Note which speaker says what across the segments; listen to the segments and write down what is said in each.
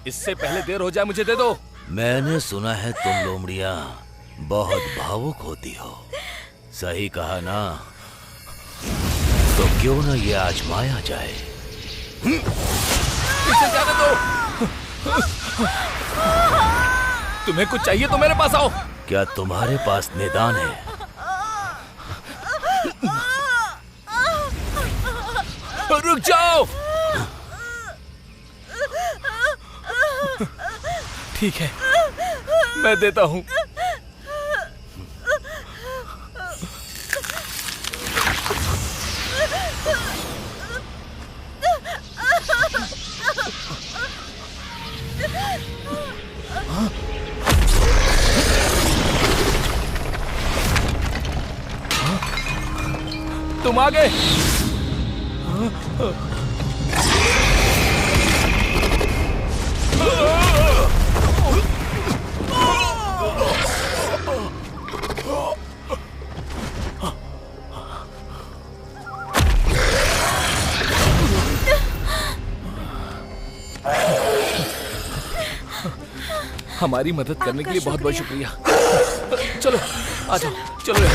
Speaker 1: इससे पहले देर हो जाए मुझे दे दो।
Speaker 2: मैंने सुना है तुम लोमड़ियां बहुत भावुक होती हो। सही कहा ना? तो क्यों ना ये आजमाया जाए।
Speaker 1: इसे जाने दो। तुम्हें कुछ चाहिए तो मेरे पास आओ।
Speaker 2: क्या तुम्हारे पास निदान है?
Speaker 1: रुक जाओ। ठीक है, मैं देता हूं। तुम आ गए। हमारी मदद करने के लिए बहुत बहुत शुक्रिया। चलो आ जाओ, चलो यहाँ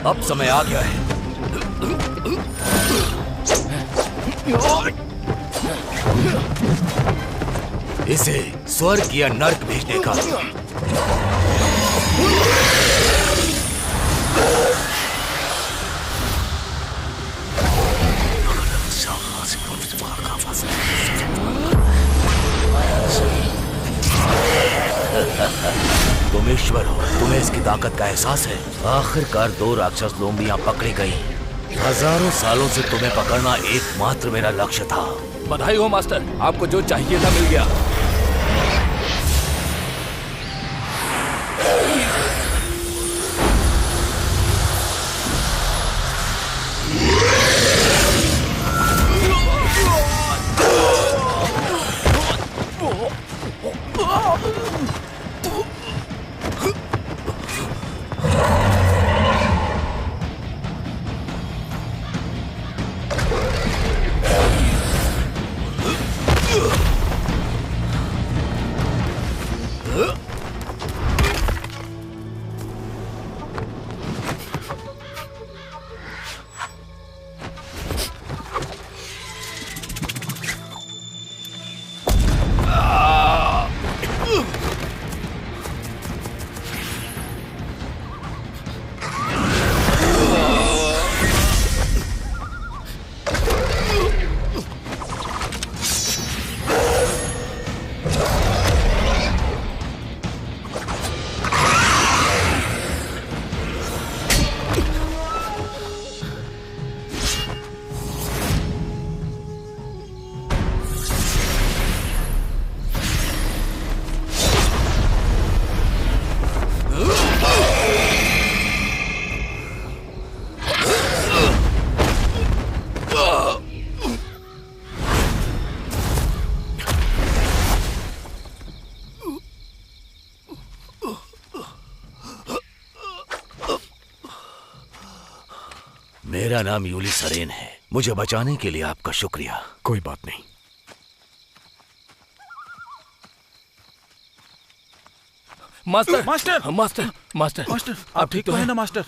Speaker 2: अब समय आ गया है। इसे स्वर्ग या नर्क भेजने का। तुम ईश्वर हो, तुम्हें इसकी ताकत का एहसास है। आखिरकार 2 राक्षस लोमड़ियां पकड़ी गई। हजारों सालों से तुम्हें पकड़ना एकमात्र मेरा लक्ष्य था।
Speaker 1: बधाई हो मास्टर, आपको जो चाहिए था मिल गया।
Speaker 2: मेरा नाम यूली सरेन है। मुझे बचाने के लिए आपका शुक्रिया।
Speaker 3: कोई बात नहीं।
Speaker 1: Master
Speaker 3: master
Speaker 1: master master
Speaker 3: master,
Speaker 1: आप ठीक तो हैं
Speaker 3: ना मास्टर?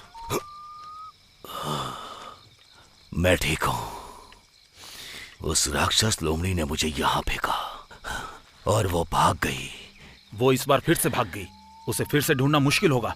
Speaker 2: मैं ठीक हूं। उस राक्षस लोमड़ी ने मुझे यहां फेंका और वो भाग गई।
Speaker 3: वो इस बार फिर से भाग गई। उसे फिर से ढूंढना मुश्किल होगा।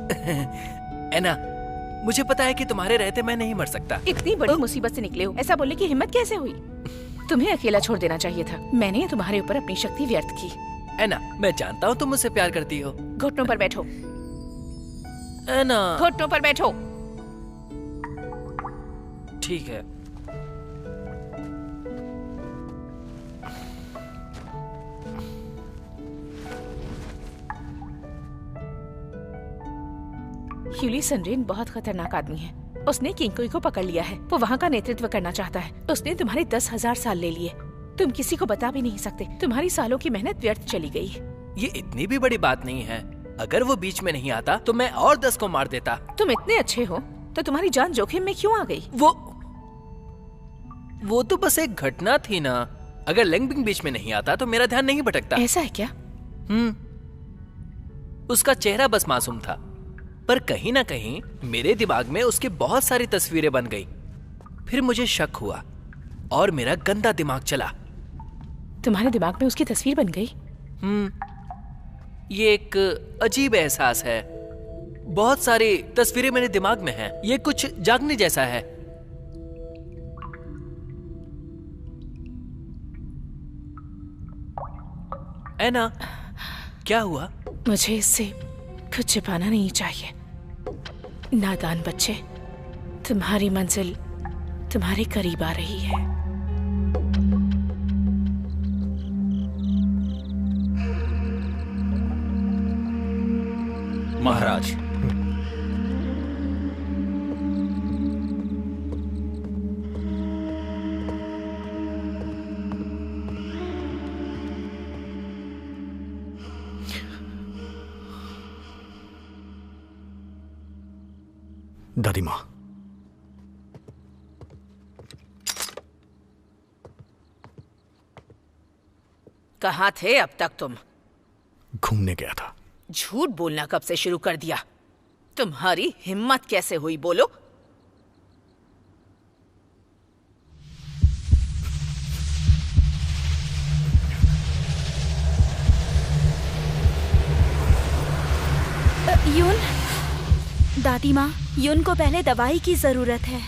Speaker 4: एना, मुझे पता है कि तुम्हारे रहते मैं नहीं मर सकता।
Speaker 5: इतनी बड़ी मुसीबत से निकले हो, ऐसा बोलने की हिम्मत कैसे हुई? तुम्हें अकेला छोड़ देना चाहिए था। मैंने तुम्हारे ऊपर अपनी शक्ति व्यर्थ की।
Speaker 4: एना, मैं जानता हूँ तुम मुझसे प्यार करती हो।
Speaker 5: घुटनों पर बैठो।
Speaker 4: एना,
Speaker 5: घुटनों पर बैठो।
Speaker 4: ठीक है।
Speaker 5: ह्यूली सनरेन बहुत खतरनाक आदमी है। उसने किंगकुई को पकड़ लिया है। वो वहाँ का नेतृत्व करना चाहता है। उसने तुम्हारे 10,000 साल ले लिए। तुम किसी को बता भी नहीं सकते। तुम्हारी सालों की मेहनत व्यर्थ चली गई।
Speaker 4: ये इतनी भी बड़ी बात नहीं है। अगर वो बीच में नहीं आता तो मैं और 10 को मार देता।
Speaker 5: तुम इतने अच्छे हो तो तुम्हारी जान जोखिम में क्यों आ गई?
Speaker 4: वो तो बस एक घटना थी ना। अगर लेंगबिंग बीच में नहीं आता तो मेरा ध्यान नहीं भटकता।
Speaker 5: ऐसा है क्या?
Speaker 4: उसका चेहरा बस मासूम था, पर कहीं ना कहीं मेरे दिमाग में उसकी बहुत सारी तस्वीरें बन गई। फिर मुझे शक हुआ और मेरा गंदा दिमाग चला।
Speaker 5: तुम्हारे दिमाग में उसकी तस्वीर बन गई?
Speaker 4: ये एक अजीब एहसास है। बहुत सारी तस्वीरें मेरे दिमाग में हैं। ये कुछ जागने जैसा है। एना, क्या हुआ?
Speaker 5: मुझे इससे कुछ छिपाना नहीं चाहिए। नादान बच्चे, तुम्हारी मंजिल तुम्हारे करीब आ रही है।
Speaker 1: महाराज,
Speaker 6: दादी माँ,
Speaker 5: कहाँ थे अब तक तुम?
Speaker 6: घूमने गया था।
Speaker 5: झूठ बोलना कब से शुरू कर दिया? तुम्हारी हिम्मत कैसे हुई, बोलो?
Speaker 7: यून, दादी माँ, यून को पहले दवाई की जरूरत है।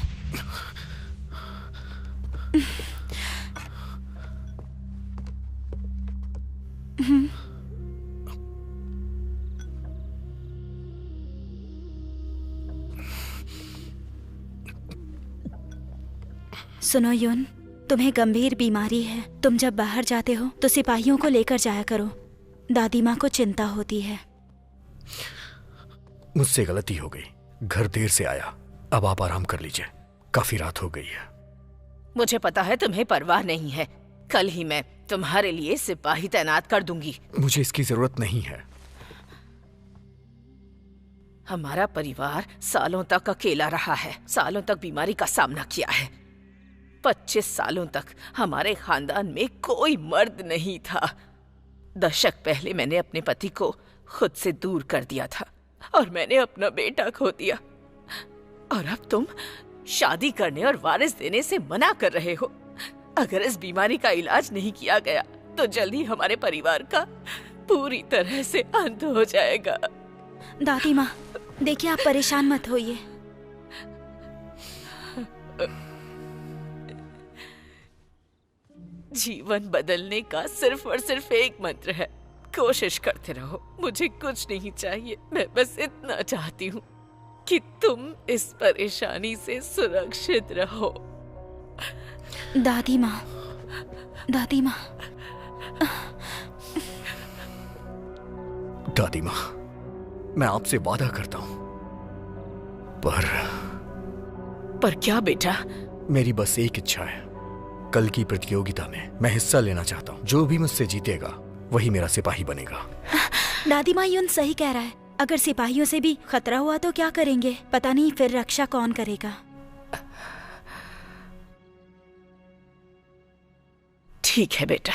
Speaker 7: सुनो यून, तुम्हें गंभीर बीमारी है। तुम जब बाहर जाते हो तो सिपाहियों को लेकर जाया करो। दादी माँ को चिंता होती है।
Speaker 6: मुझसे गलती हो गई। घर देर से आया। अब आप आराम कर लीजिए, काफी रात हो गई है।
Speaker 5: मुझे पता है तुम्हें परवाह नहीं है। कल ही मैं तुम्हारे लिए सिपाही तैनात कर दूंगी।
Speaker 6: मुझे इसकी जरूरत नहीं है।
Speaker 5: हमारा परिवार सालों तक अकेला रहा है। सालों तक बीमारी का सामना किया है। 25 सालों तक हमारे खानदान में कोई मर्द नहीं था। दशक पहले मैंने अपने पति को खुद से दूर कर दिया था और मैंने अपना बेटा खो दिया। और अब तुम शादी करने और वारिस देने से मना कर रहे हो। अगर इस बीमारी का इलाज नहीं किया गया तो जल्दी हमारे परिवार का पूरी तरह से अंत हो जाएगा।
Speaker 7: दादी माँ, देखिए, आप परेशान मत होइए।
Speaker 5: जीवन बदलने का सिर्फ और सिर्फ एक मंत्र है। कोशिश करते रहो। मुझे कुछ नहीं चाहिए। मैं बस इतना चाहती हूँ कि तुम इस परेशानी से सुरक्षित रहो।
Speaker 7: दादी माँ, दादी माँ,
Speaker 6: दादी माँ, मैं आपसे वादा करता हूँ,
Speaker 5: पर क्या बेटा?
Speaker 6: मेरी बस एक इच्छा है। कल की प्रतियोगिता में मैं हिस्सा लेना चाहता हूँ। जो भी मुझसे जीतेगा वही मेरा सिपाही बनेगा।
Speaker 7: दादी माँ, यून सही कह रहा है। अगर सिपाहियों से भी खतरा हुआ तो क्या करेंगे? पता नहीं फिर रक्षा कौन करेगा।
Speaker 5: ठीक है बेटा।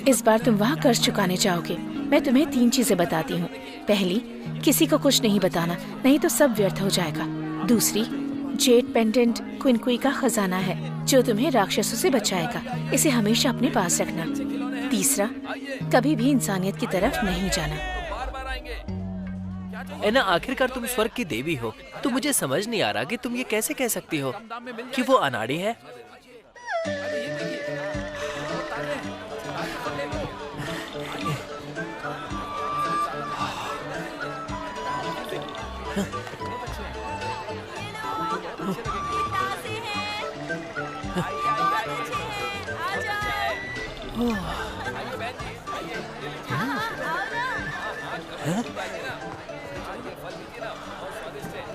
Speaker 5: इस बार तुम वहाँ कर्ज चुकाने जाओगे। मैं तुम्हें 3 चीजें बताती हूँ। पहली, किसी को कुछ नहीं बताना, नहीं तो सब व्यर्थ हो जाएगा। दूसरी, जेड पेंडेंट क्विनकुई का खजाना है जो तुम्हें राक्षसों से बचाएगा, इसे हमेशा अपने पास रखना। तीसरा, कभी भी इंसानियत की तरफ नहीं जाना।
Speaker 4: एना, आखिरकार तुम स्वर्ग की देवी हो, तो मुझे समझ नहीं आ रहा कि तुम ये कैसे कह सकती हो कि वो अनाड़ी है।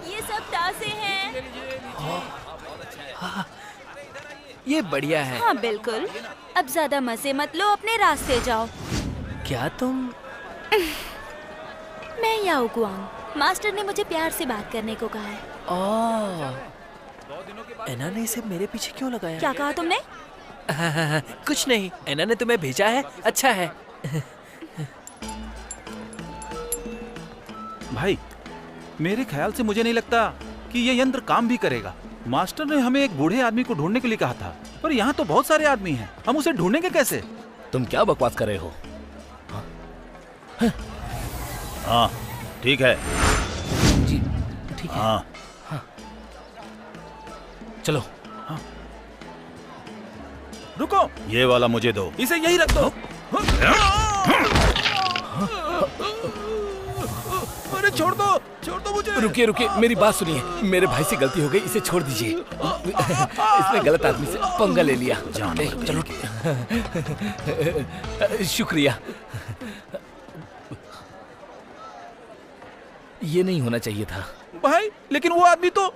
Speaker 7: ये सब तासे हैं।
Speaker 4: ये बढ़िया है।
Speaker 7: हाँ बिल्कुल। अब ज्यादा मजे मत लो, अपने रास्ते जाओ।
Speaker 4: क्या तुम?
Speaker 7: मैं याओ गुआंग। मास्टर ने मुझे प्यार से बात करने को कहा है।
Speaker 4: एना ने इसे मेरे पीछे क्यों लगाया?
Speaker 7: क्या कहा तुमने?
Speaker 4: कुछ नहीं, एना ने तुम्हें भेजा है। अच्छा है।
Speaker 3: भाई, मेरे ख्याल से मुझे नहीं लगता कि ये यंत्र काम भी करेगा। मास्टर ने हमें एक बूढ़े आदमी को ढूंढने के लिए कहा था, पर यहाँ तो बहुत सारे आदमी हैं। हम उसे ढूंढेंगे कैसे?
Speaker 1: तुम क्या बकवास कर रहे हो?
Speaker 3: हाँ ठीक है।
Speaker 1: जी ठीक है।
Speaker 3: हाँ
Speaker 1: चलो।
Speaker 3: रुको, ये वाला मुझे दो। इसे यही रख दो। अरे छोड़ दो मुझे।
Speaker 1: रुकिए रुकिए, मेरी बात सुनिए। मेरे भाई से गलती हो गई, इसे छोड़ दीजिए। इसने गलत आदमी से पंगा ले लिया। चलो शुक्रिया। ये नहीं होना चाहिए था
Speaker 3: भाई, लेकिन वो आदमी तो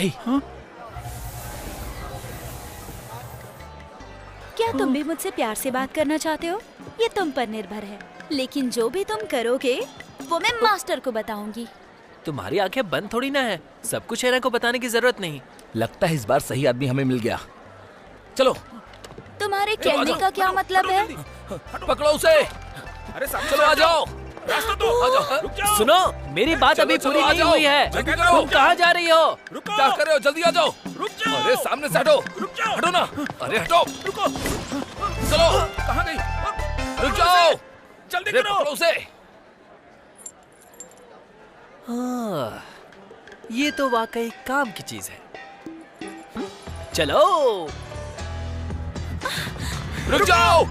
Speaker 1: हाँ?
Speaker 7: क्या तुम भी मुझसे प्यार से बात करना चाहते हो? ये तुम पर निर्भर है, लेकिन जो भी तुम करोगे वो मैं मास्टर को बताऊंगी।
Speaker 4: तुम्हारी आंखें बंद थोड़ी ना है, सब कुछ एना को बताने की जरूरत नहीं।
Speaker 1: लगता है इस बार सही आदमी हमें मिल गया। चलो।
Speaker 7: तुम्हारे कहने का क्या मतलब है?
Speaker 1: पकड़ो उसे।
Speaker 3: अरे
Speaker 1: चलो आ जाओ।
Speaker 3: रास्ता दो।
Speaker 1: आ जाओ।
Speaker 4: सुनो, मेरी बात
Speaker 1: चलो,
Speaker 4: अभी
Speaker 1: चलो,
Speaker 4: पूरी
Speaker 1: आ
Speaker 4: नहीं
Speaker 1: जाओ।
Speaker 4: हुई है।
Speaker 1: जल्दी करो।
Speaker 4: तुम कहाँ जा रही हो?
Speaker 1: क्या कर रहे हो? जल्दी आ जाओ।
Speaker 3: रुक जाओ।
Speaker 1: अरे सामने से हटो। हटो ना। अरे हटो।
Speaker 3: रुको।
Speaker 1: चलो।
Speaker 3: कहाँ गई?
Speaker 1: रुक जाओ।
Speaker 3: जल्दी
Speaker 1: अरे
Speaker 3: करो।
Speaker 1: पकड़ो उसे।
Speaker 4: हाँ, ये तो वाकई काम की चीज है। चलो।
Speaker 1: रुक जाओ।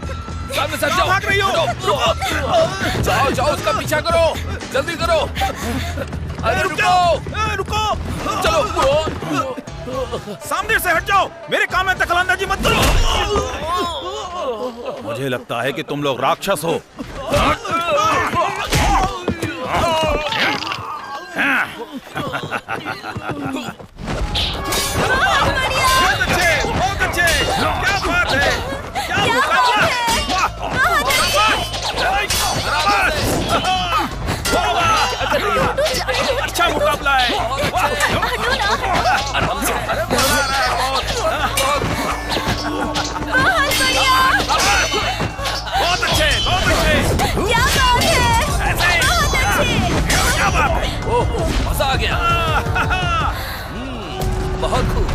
Speaker 1: सामने से हट जाओ।
Speaker 3: भाग रही हो?
Speaker 1: रुको। जाओ जाओ, उसका पीछा करो। जल्दी करो। अरे रुको।
Speaker 3: रुको।
Speaker 1: चलो।
Speaker 3: सामने से हट जाओ। मेरे काम में दखलंदाजी मत करो। मुझे लगता है कि तुम लोग राक्षस हो। बहुत अच्छे। क्या बात है? क्या मुकाबला है? अच्छा मुकाबला है। बहुत अच्छे, बहुत अच्छे।
Speaker 7: क्या बात है?
Speaker 3: ऐसे ही।
Speaker 7: बहुत अच्छे।
Speaker 3: क्या बात है?
Speaker 1: ओह, मजा आ गया। बहुत खूब।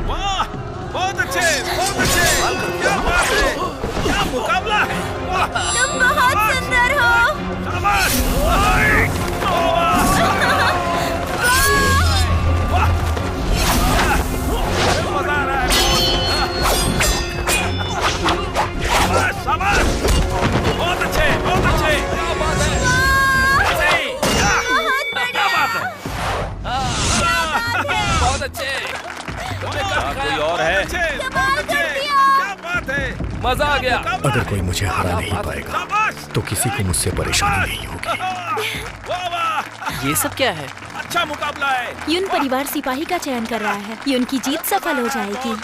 Speaker 3: वाह, बहुत अच्छे, बहुत अच्छे। क्या बात है? क्या मुकाबला है? वाह,
Speaker 7: तुम बहुत सुंदर हो।
Speaker 3: शाबाश। मजा आ रहा है। शाबाश, शाबाश। बहुत अच्छे, बहुत अच्छे। ऐसे ही। क्या बात है?
Speaker 1: बहुत अच्छे। तुमने कब
Speaker 3: कोई
Speaker 1: खाया?
Speaker 3: और है?
Speaker 7: कमाल कर दिया।
Speaker 3: क्या बात है?
Speaker 1: मजा आ गया।
Speaker 6: अगर कोई मुझे हरा नहीं पाएगा
Speaker 3: शाबाश।
Speaker 6: तो किसी को मुझसे परेशानी नहीं होगी।
Speaker 3: वाह वाह,
Speaker 4: ये सब क्या है?
Speaker 3: अच्छा मुकाबला है।
Speaker 7: यून परिवार सिपाही का चयन कर रहा है। यून की जीत सफल हो जाएगी।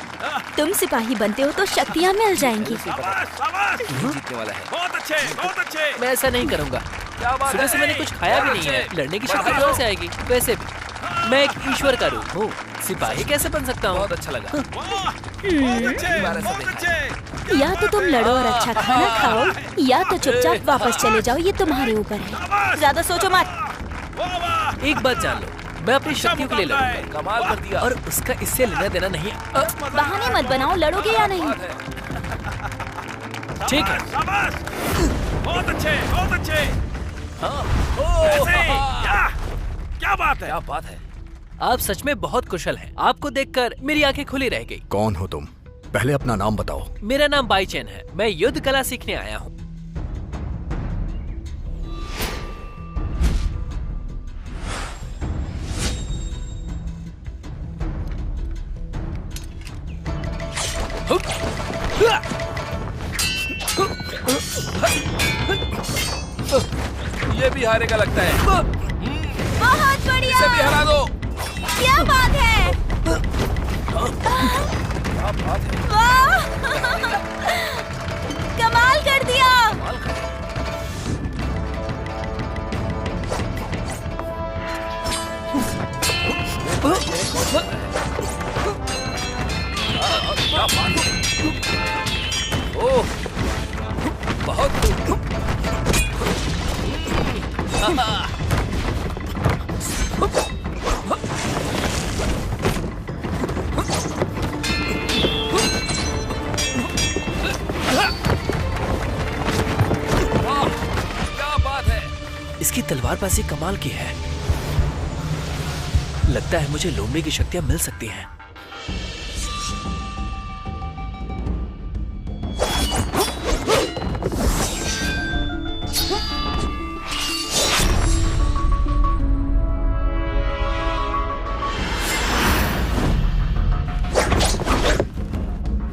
Speaker 7: तुम सिपाही बनते हो तो शक्तियाँ मिल जाएंगी।
Speaker 3: शाबाश, शाबाश।
Speaker 1: जीतने वाला है।
Speaker 3: बहुत अच्छे, बहुत अच्छे।
Speaker 4: मैं ऐसा नहीं करूंगा।
Speaker 1: क्या बात
Speaker 4: सुबह से मैंने कुछ खाया भी नहीं है। लड़ने की शक्ति कहाँ से आएगी? वैसे भी मैं एक ईश्वर का रूप हूँ। सिपाही कैसे बन सकता हूँ?
Speaker 1: बहुत अच्छा लगा।
Speaker 7: या तो तुम लड़ो और अच्छा खाना खाओ, या तो चुपचाप वापस चले जाओ। ये तुम्हारे ऊपर है, ज्यादा सोचो मत।
Speaker 4: एक बात जान लो, मैं अपनी शक्तियों के लिए लड़ूंगा।
Speaker 1: कमाल कर दिया।
Speaker 4: और उसका इससे लेना देना नहीं।
Speaker 7: बहाने मत बनाओ, लड़ोगे या नहीं?
Speaker 4: ठीक है।
Speaker 3: बहुत अच्छे, बहुत अच्छे। क्या बात है?
Speaker 1: क्या बात है।
Speaker 4: आप सच में बहुत कुशल हैं। आपको देखकर मेरी आंखें खुली रह गई।
Speaker 6: कौन हो तुम? पहले अपना नाम बताओ।
Speaker 4: मेरा नाम बाईचेन है। मैं युद्ध कला सीखने आया हूँ।
Speaker 1: ये भी हारेगा लगता है।
Speaker 7: बहुत बढ़िया,
Speaker 1: इसे भी हरा दो।
Speaker 7: क्या बात है।
Speaker 1: क्या बात है।
Speaker 7: वाह, कमाल कर दिया।
Speaker 1: क्या बात है। ओह, बहुत
Speaker 4: इसकी तलवारबाजी कमाल की है। लगता है मुझे लोमड़ी की शक्तियां मिल सकती हैं।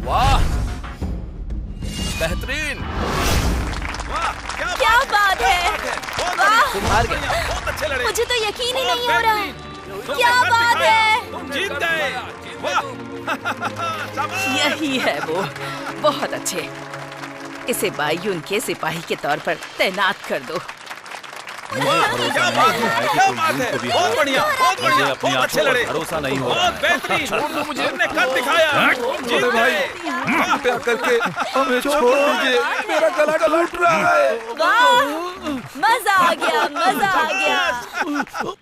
Speaker 1: वाह, बेहतरीन।
Speaker 7: क्या बात है। वाह,
Speaker 4: तुम हार गए।
Speaker 3: बहुत अच्छे लड़े।
Speaker 7: मुझे तो यकीन ही नहीं हो रहा। क्या बात है।
Speaker 3: तुम जीत गए।
Speaker 5: यही है वो, बहुत अच्छे। इसे बायून के सिपाही के तौर पर तैनात कर दो।
Speaker 3: क्या बात है, क्या बात है। बहुत बढ़िया, बहुत बढ़िया, बहुत अच्छे लड़े। भरोसा नहीं हो बहुत बेहतरीन। मुझे हमने कर दिखाया। जीत गए।
Speaker 1: कृपया करके हमें छोड़ दीजिए, मेरा गला टूट रहा है।
Speaker 7: वाह, मजा आ गया, मजा आ गया।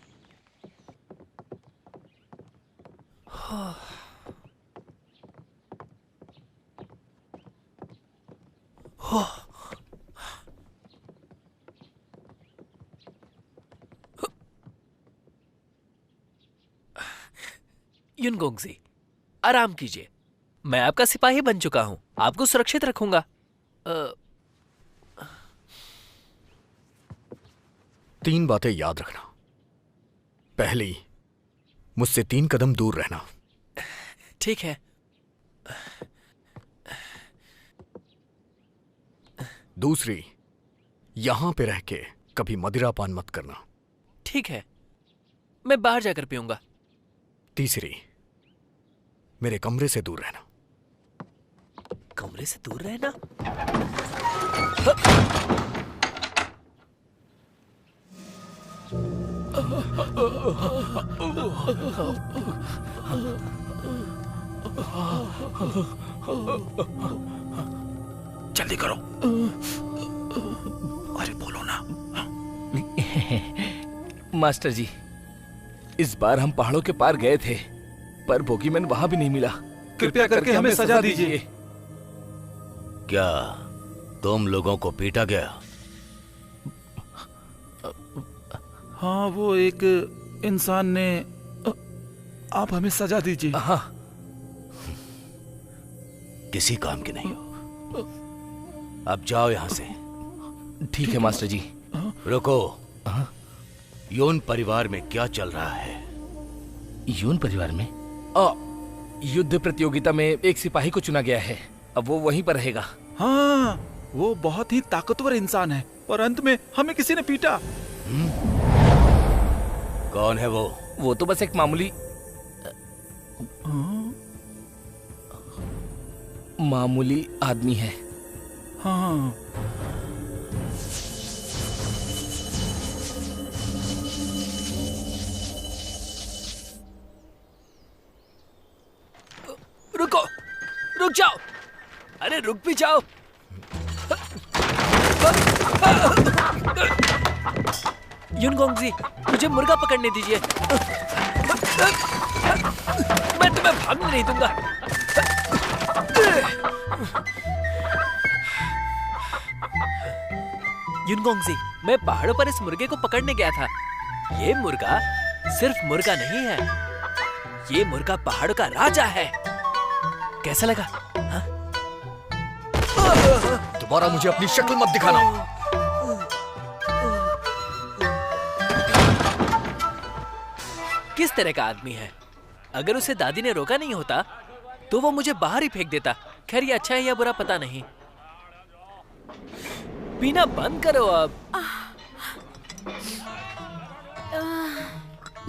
Speaker 4: युनगोंगजी, आराम कीजिए। मैं आपका सिपाही बन चुका हूं। आपको सुरक्षित रखूंगा।
Speaker 6: 3 बातें याद रखना। पहली, मुझसे 3 कदम दूर रहना।
Speaker 4: ठीक है।
Speaker 6: दूसरी, यहां पे रह के कभी मदिरापान मत करना।
Speaker 4: ठीक है, मैं बाहर जाकर पीऊंगा।
Speaker 6: तीसरी, मेरे कमरे से दूर रहना।
Speaker 4: कमरे से दूर रहना?
Speaker 3: जल्दी करो। अरे बोलो ना।
Speaker 1: मास्टर जी, इस बार हम पहाड़ों के पार गए थे, पर बोगीमैन वहां भी नहीं मिला।
Speaker 3: कृपया करके हमें सजा दीजिए।
Speaker 2: क्या तुम लोगों को पीटा गया?
Speaker 3: हाँ, वो एक इंसान ने। आप हमें सजा दीजिए।
Speaker 1: हाँ,
Speaker 2: किसी काम की नहीं हो। अब जाओ यहां से।
Speaker 1: ठीक है मास्टर जी।
Speaker 2: रुको। यून परिवार में क्या चल रहा है?
Speaker 1: यून परिवार में युद्ध प्रतियोगिता में एक सिपाही को चुना गया है। अब वो वहीं पर रहेगा।
Speaker 3: हाँ, वो बहुत ही ताकतवर इंसान है और अंत में हमें किसी ने पीटा।
Speaker 2: कौन है वो?
Speaker 1: वो तो बस एक मामूली मामूली आदमी है।
Speaker 3: हाँ,
Speaker 4: रुक जाओ, अरे रुक भी जाओ। युनगोंग जी, मुझे मुर्गा पकड़ने दीजिए। मैं तुम्हें भागने नहीं दूंगा। युनगोंग जी, मैं पहाड़ों पर इस मुर्गे को पकड़ने गया था। ये मुर्गा सिर्फ मुर्गा नहीं है, ये मुर्गा पहाड़ों का राजा है। कैसा लगा? हाँ?
Speaker 6: दोबारा मुझे अपनी शक्ल मत दिखाना।
Speaker 4: किस तरह का आदमी है? अगर उसे दादी ने रोका नहीं होता तो वो मुझे बाहर ही फेंक देता। खैर, ये अच्छा है या बुरा पता नहीं। पीना बंद करो अब।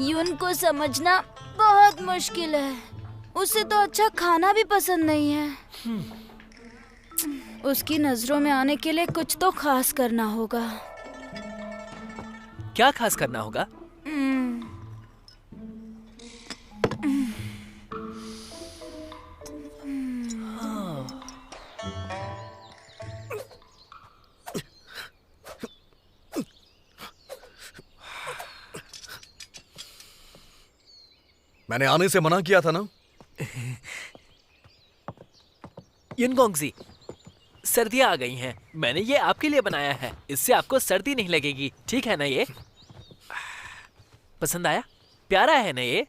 Speaker 8: यून को समझना बहुत मुश्किल है। उसे तो अच्छा खाना भी पसंद नहीं है। उसकी नजरों में आने के लिए कुछ तो खास करना होगा।
Speaker 4: क्या खास करना होगा?
Speaker 6: मैंने आने से मना किया था ना।
Speaker 4: युनगोंग जी, सर्दियां आ गई हैं। मैंने ये आपके लिए बनाया है। इससे आपको सर्दी नहीं लगेगी, ठीक है ना? ये पसंद आया? प्यारा है ना ये?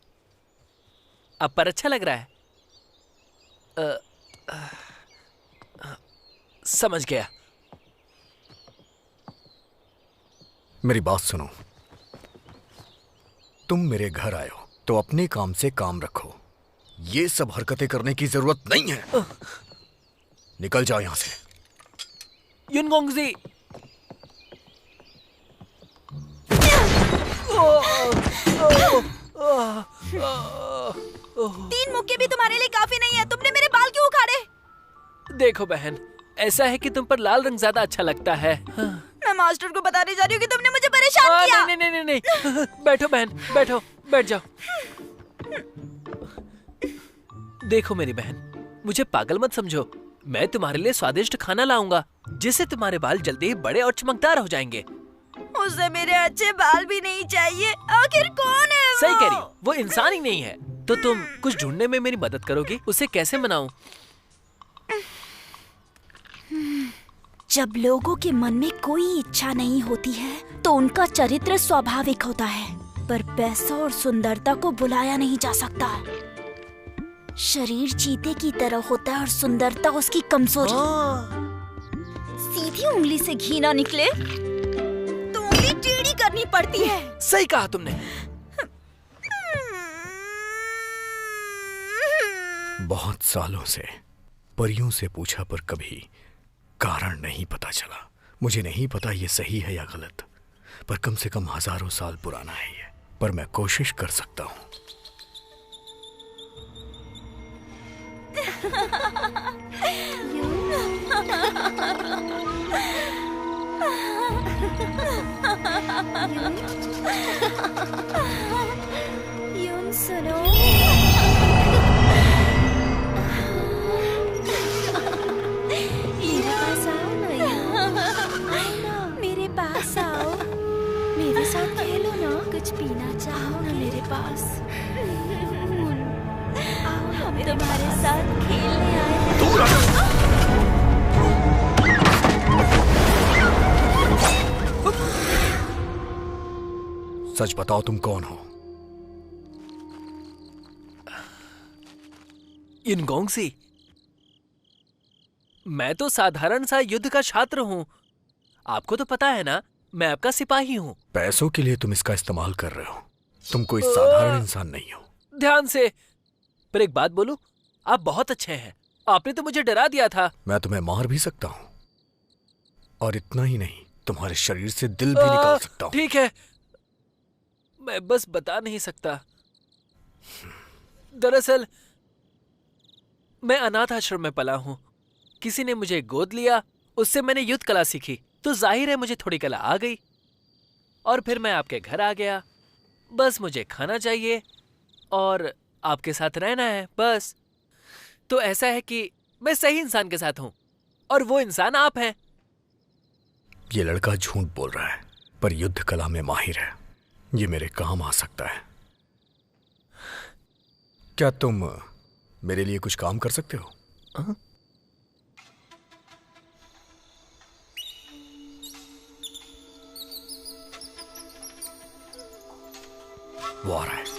Speaker 4: अब पर अच्छा लग रहा है। समझ गया।
Speaker 6: मेरी बात सुनो, तुम मेरे घर आए हो तो अपने काम से काम रखो। ये सब हरकतें करने की जरूरत नहीं है। निकल जाओ यहां से।
Speaker 4: युनगोंग जी,
Speaker 8: 3 मुक्के भी तुम्हारे लिए काफी नहीं है। तुमने मेरे बाल क्यों उखाड़े?
Speaker 4: देखो बहन, ऐसा है कि तुम पर लाल रंग ज्यादा अच्छा लगता है।
Speaker 8: मैं मास्टर को बताने जा रही हूँ कि तुमने मुझे परेशान किया।
Speaker 4: नहीं नहीं नहीं नहीं, बैठो बहन, बैठो, बैठ जाओ। देखो मेरी बहन, मुझे पागल मत समझो। मैं तुम्हारे लिए स्वादिष्ट खाना लाऊंगा जिससे तुम्हारे बाल जल्दी ही बड़े और चमकदार हो जाएंगे।
Speaker 8: उसे मेरे अच्छे बाल भी नहीं चाहिए। आखिर कौन है वो?
Speaker 4: सही कह रही हो, वो इंसान ही नहीं है। तो तुम कुछ ढूंढने में मेरी मदद करोगी? उसे कैसे मनाऊं?
Speaker 7: जब लोगों के मन में कोई इच्छा नहीं होती है तो उनका चरित्र स्वाभाविक होता है, पर पैसा और सुंदरता को बुलाया नहीं जा सकता। शरीर चीते की तरह होता है और सुंदरता उसकी कमजोरी। सीधी उंगली से घी ना निकले तो उंगली टेढ़ी करनी पड़ती है।
Speaker 4: सही कहा तुमने।
Speaker 6: बहुत सालों से परियों से पूछा पर कभी कारण नहीं पता चला। मुझे नहीं पता ये सही है या गलत, पर कम से कम हजारों साल पुराना है ये। पर मैं कोशिश कर सकता हूँ।
Speaker 7: यून सुनो, मेरे पास आओ, मेरे साथ खेलो ना। कुछ पीना चाहो ना मेरे पास? आओ, हम तुम्हारे साथ खेलने आए हैं।
Speaker 6: सच बताओ, तुम कौन हो?
Speaker 4: युनगोंग सी, मैं तो साधारण सा युद्ध का छात्र हूँ। आपको तो पता है ना, मैं आपका सिपाही हूँ।
Speaker 6: पैसों के लिए तुम इसका इस्तेमाल कर रहे हो। तुम कोई साधारण इंसान नहीं हो।
Speaker 4: ध्यान से। पर एक बात बोलूं, आप बहुत अच्छे हैं। आपने तो मुझे डरा दिया था।
Speaker 6: मैं तुम्हें मार भी सकता हूँ, और इतना ही नहीं, तुम्हारे शरीर से दिल भी निकाल सकता हूँ।
Speaker 4: ठीक है, मैं बस बता नहीं सकता। दरअसल मैं अनाथ आश्रम में पला हूँ। किसी ने मुझे गोद लिया, उससे मैंने युद्ध कला सीखी, तो जाहिर है मुझे थोड़ी कला आ गई। और फिर मैं आपके घर आ गया। बस मुझे खाना चाहिए और आपके साथ रहना है, बस। तो ऐसा है कि मैं सही इंसान के साथ हूँ और वो इंसान आप हैं।
Speaker 6: ये लड़का झूठ बोल रहा है, पर युद्ध कला में माहिर है। ये मेरे काम आ सकता है। क्या तुम मेरे लिए कुछ काम कर सकते हो? वो आ रहा है।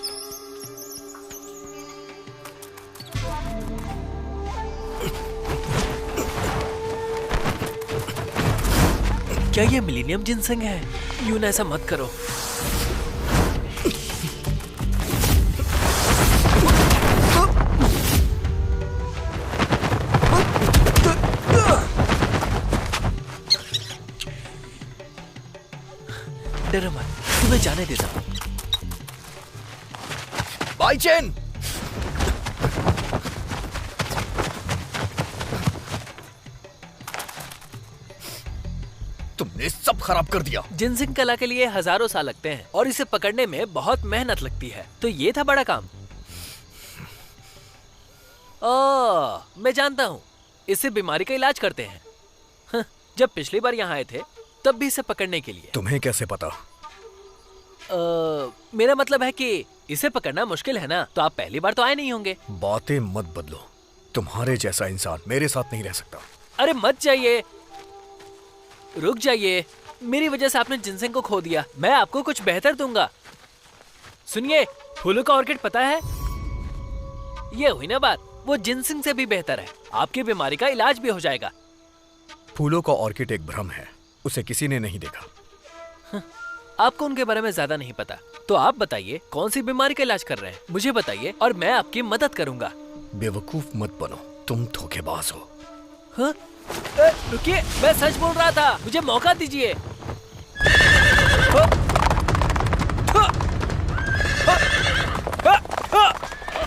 Speaker 4: क्या ये मिलीनियम जिनसिंग है? यून ऐसा मत करो। डरो मत, तुम्हें जाने देता हूं।
Speaker 6: By chain! तुमने सब खराब कर दिया।
Speaker 4: जिनसिंग कला के लिए हजारों साल लगते हैं और इसे पकड़ने में बहुत मेहनत लगती है, तो ये था बड़ा काम। ओह, मैं जानता हूँ, इससे बीमारी का इलाज करते हैं। जब पिछली बार यहाँ आए थे तब भी इसे पकड़ने के लिए।
Speaker 6: तुम्हें कैसे पता?
Speaker 4: मेरा मतलब है कि इसे पकड़ना मुश्किल है ना, तो आप पहली बार तो आए नहीं होंगे।
Speaker 6: बातें मत बदलो। तुम्हारे जैसा इंसान मेरे साथ नहीं रह सकता।
Speaker 4: अरे मत जाइए, रुक जाइए। मेरी वजह से आपने जिनसिंग को खो दिया। मैं आपको कुछ बेहतर दूंगा। सुनिए, फूलों का ऑर्किड पता है? ये हुई ना बात, वो जिनसिंग से भी बेहतर है। आपकी बीमारी का इलाज भी हो जाएगा।
Speaker 6: फूलों का ऑर्किड एक भ्रम है, उसे किसी ने नहीं देखा।
Speaker 4: आपको उनके बारे में ज्यादा नहीं पता, तो आप बताइए कौन सी बीमारी का इलाज कर रहे हैं? मुझे बताइए और मैं आपकी मदद करूंगा।
Speaker 6: बेवकूफ मत बनो, तुम धोखेबाज हो।
Speaker 4: हाँ? रुकिए, मैं सच बोल रहा था, मुझे मौका दीजिए।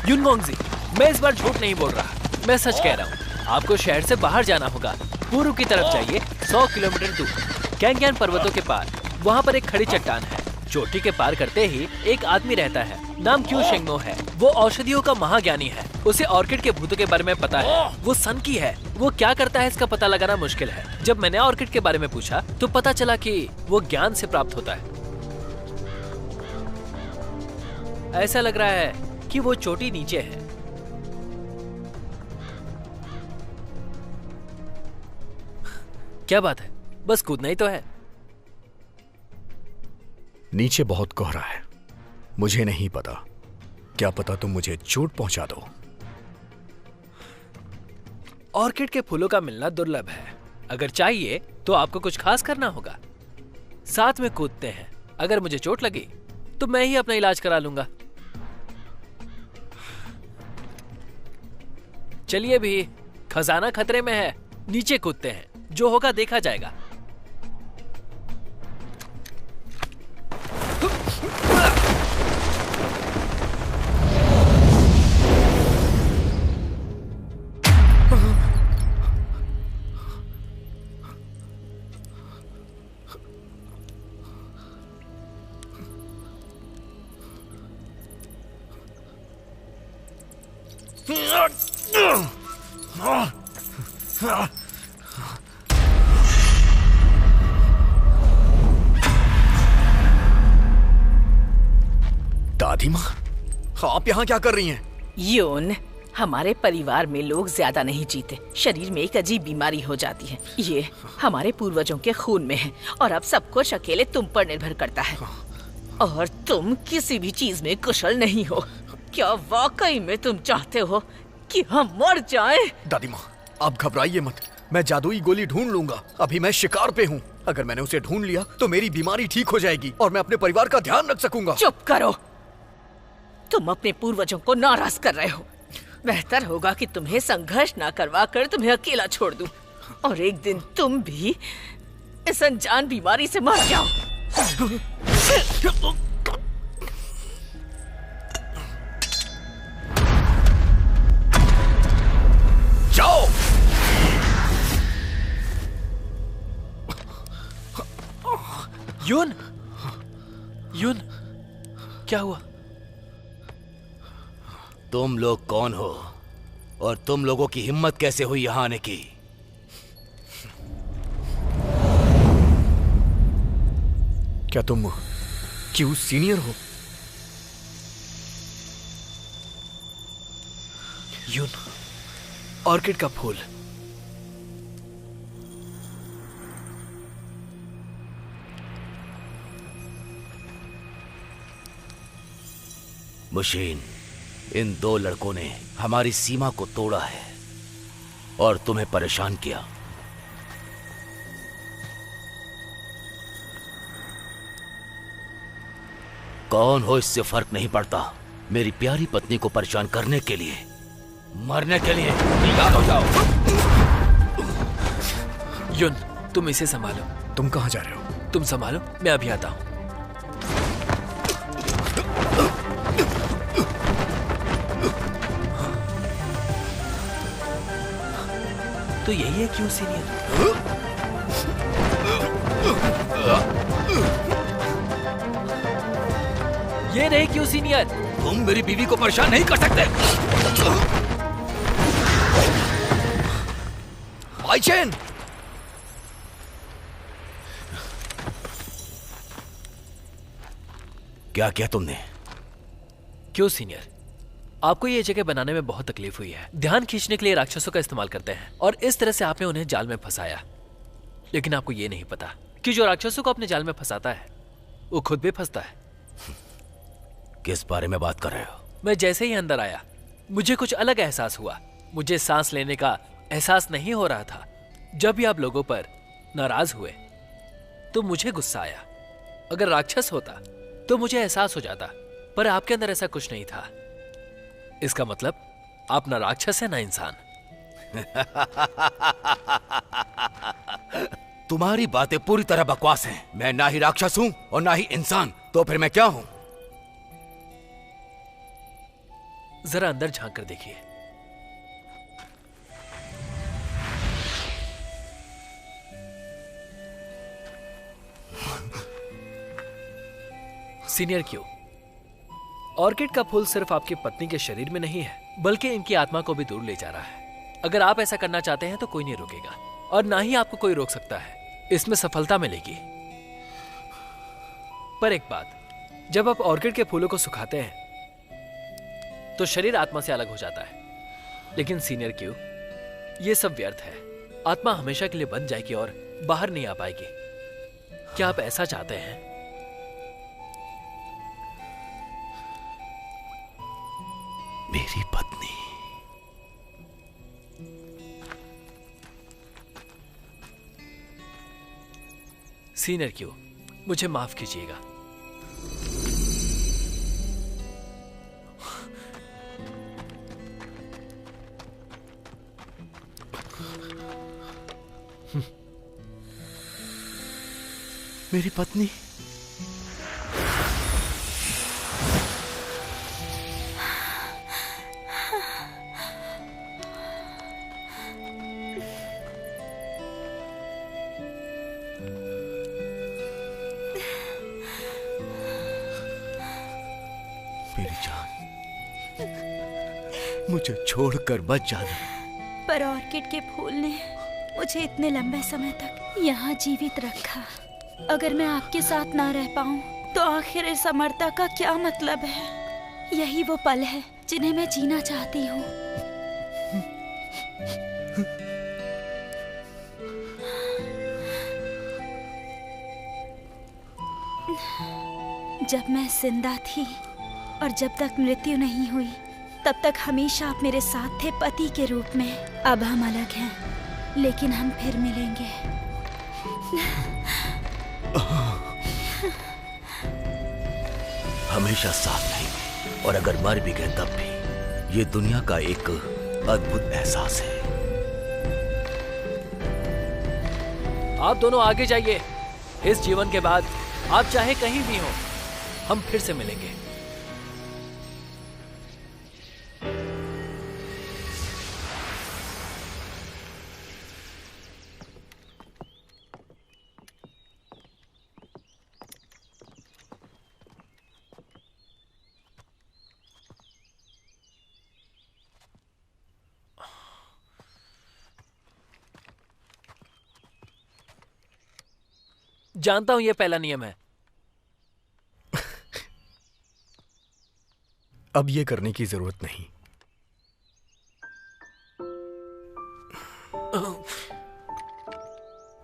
Speaker 4: युनगोंगजी, मैं इस बार झूठ नहीं बोल रहा, मैं सच कह रहा हूँ। आपको शहर से बाहर जाना होगा। पूर्व की तरफ जाइए, 100 किलोमीटर दूर कैंगयान पर्वतों के पार। वहाँ पर एक खड़ी चट्टान है। चोटी के पार करते ही एक आदमी रहता है, नाम क्यू शेंगमो है। वो औषधियों का महाज्ञानी है। उसे ऑर्किड के भूतों के बारे में पता है। वो सन की है। वो क्या करता है इसका पता लगाना मुश्किल है। जब मैंने ऑर्किड के बारे में पूछा तो पता चला कि वो ज्ञान से प्राप्त होता है। ऐसा लग रहा है कि वो चोटी नीचे है। क्या बात है, बस कूदना ही तो है।
Speaker 6: नीचे बहुत कोहरा है, मुझे नहीं पता। क्या पता तुम मुझे चोट पहुंचा दो।
Speaker 4: ऑर्किड के फूलों का मिलना दुर्लभ है। अगर चाहिए तो आपको कुछ खास करना होगा। साथ में कूदते हैं। अगर मुझे चोट लगी तो मैं ही अपना इलाज करा लूंगा। चलिए भी, खजाना खतरे में है। नीचे कूदते हैं, जो होगा देखा जाएगा।
Speaker 6: दादी माँ, आप यहाँ क्या कर रही हैं?
Speaker 5: यून, हमारे परिवार में लोग ज्यादा नहीं जीते। शरीर में एक अजीब बीमारी हो जाती है। ये हमारे पूर्वजों के खून में है और अब सब कुछ अकेले तुम पर निर्भर करता है। और तुम किसी भी चीज में कुशल नहीं हो। क्या वाकई में तुम चाहते हो कि हम मर जाएं?
Speaker 6: दादी माँ, आप घबराइए मत। मैं जादुई गोली ढूंढ लूंगा। अभी मैं शिकार पे हूँ। अगर मैंने उसे ढूंढ लिया तो मेरी बीमारी ठीक हो जाएगी और मैं अपने परिवार का ध्यान रख सकूंगा।
Speaker 5: चुप करो। तुम अपने पूर्वजों को नाराज कर रहे हो। बेहतर होगा कि तुम्हें संघर्ष ना करवा कर तुम्हें अकेला छोड़ दूं और एक दिन तुम भी इस अनजान बीमारी से मर जाओ।
Speaker 6: जाओ।
Speaker 4: यून, यून, क्या हुआ?
Speaker 2: तुम लोग कौन हो? और तुम लोगों की हिम्मत कैसे हुई यहां आने की?
Speaker 6: क्या तुम क्यू सीनियर हो?
Speaker 4: यून, ऑर्किड का फूल।
Speaker 2: मुशीन, इन 2 लड़कों ने हमारी सीमा को तोड़ा है और तुम्हें परेशान किया। कौन हो इससे फर्क नहीं पड़ता। मेरी प्यारी पत्नी को परेशान करने के लिए, मरने के लिए तैयार हो जाओ।
Speaker 4: युन, तुम इसे संभालो।
Speaker 6: तुम कहां जा रहे हो?
Speaker 4: तुम संभालो, मैं अभी आता हूं। तो यही है क्यों सीनियर? ये रहे क्यों सीनियर।
Speaker 2: तुम मेरी बीवी को परेशान नहीं कर सकते।
Speaker 6: आइचेन!
Speaker 2: क्या किया तुमने?
Speaker 4: क्यों सीनियर, आपको ये जगह बनाने में बहुत तकलीफ हुई है। ध्यान खींचने के लिए राक्षसों का इस्तेमाल करते हैं और इस तरह से आपने उन्हें जाल में फंसाया। लेकिन आपको ये नहीं पता कि जो राक्षसों को अपने जाल में फंसाता है वो खुद भी फंसता है।
Speaker 2: किस बारे में बात कर रहे हो?
Speaker 4: मैं जैसे ही अंदर आया मुझे कुछ अलग एहसास हुआ। मुझे सांस लेने का एहसास नहीं हो रहा था। जब भी आप लोगों पर नाराज हुए तो मुझे गुस्सा आया। अगर राक्षस होता तो मुझे एहसास हो जाता, पर आपके अंदर ऐसा कुछ नहीं था। इसका मतलब आप ना राक्षस है ना इंसान।
Speaker 2: तुम्हारी बातें पूरी तरह बकवास हैं। मैं ना ही राक्षस हूं और ना ही इंसान, तो फिर मैं क्या हूं?
Speaker 4: जरा अंदर झांक कर देखिए। सीनियर क्यों, ऑर्किड का फूल सिर्फ आपकी पत्नी के शरीर में नहीं है बल्कि इनकी आत्मा को भी दूर ले जा रहा है। अगर आप ऐसा करना चाहते हैं तो कोई नहीं रोकेगा और ना ही आपको कोई रोक सकता है। इसमें सफलता मिलेगी। पर एक बात, जब आप ऑर्किड के फूलों को सुखाते हैं तो शरीर आत्मा से अलग हो जाता है। लेकिन सीनियर क्यू, ये सब व्यर्थ है। आत्मा हमेशा के लिए बंद जाएगी और बाहर नहीं आ पाएगी। क्या आप ऐसा चाहते हैं?
Speaker 2: मेरी पत्नी।
Speaker 4: सीनियर क्यू, मुझे माफ कीजिएगा।
Speaker 2: मेरी पत्नी। मेरी जान, मुझे छोड़कर मत जाना।
Speaker 7: पर ऑर्किड के फूल ने मुझे इतने लंबे समय तक यहाँ जीवित रखा। अगर मैं आपके साथ ना रह पाऊँ तो आखिर इस अमरता का क्या मतलब है? यही वो पल है जिन्हें मैं जीना चाहती हूँ। जब मैं जिंदा थी और जब तक मृत्यु नहीं हुई तब तक हमेशा आप मेरे साथ थे पति के रूप में। अब हम अलग हैं, लेकिन हम फिर मिलेंगे।
Speaker 2: हमेशा साथ रहेंगे और अगर मर भी गए तब भी। ये दुनिया का एक अद्भुत एहसास है।
Speaker 4: आप दोनों आगे जाइए। इस जीवन के बाद आप चाहे कहीं भी हो, हम फिर से मिलेंगे। जानता हूं ये पहला नियम है।
Speaker 6: अब ये करने की जरूरत नहीं।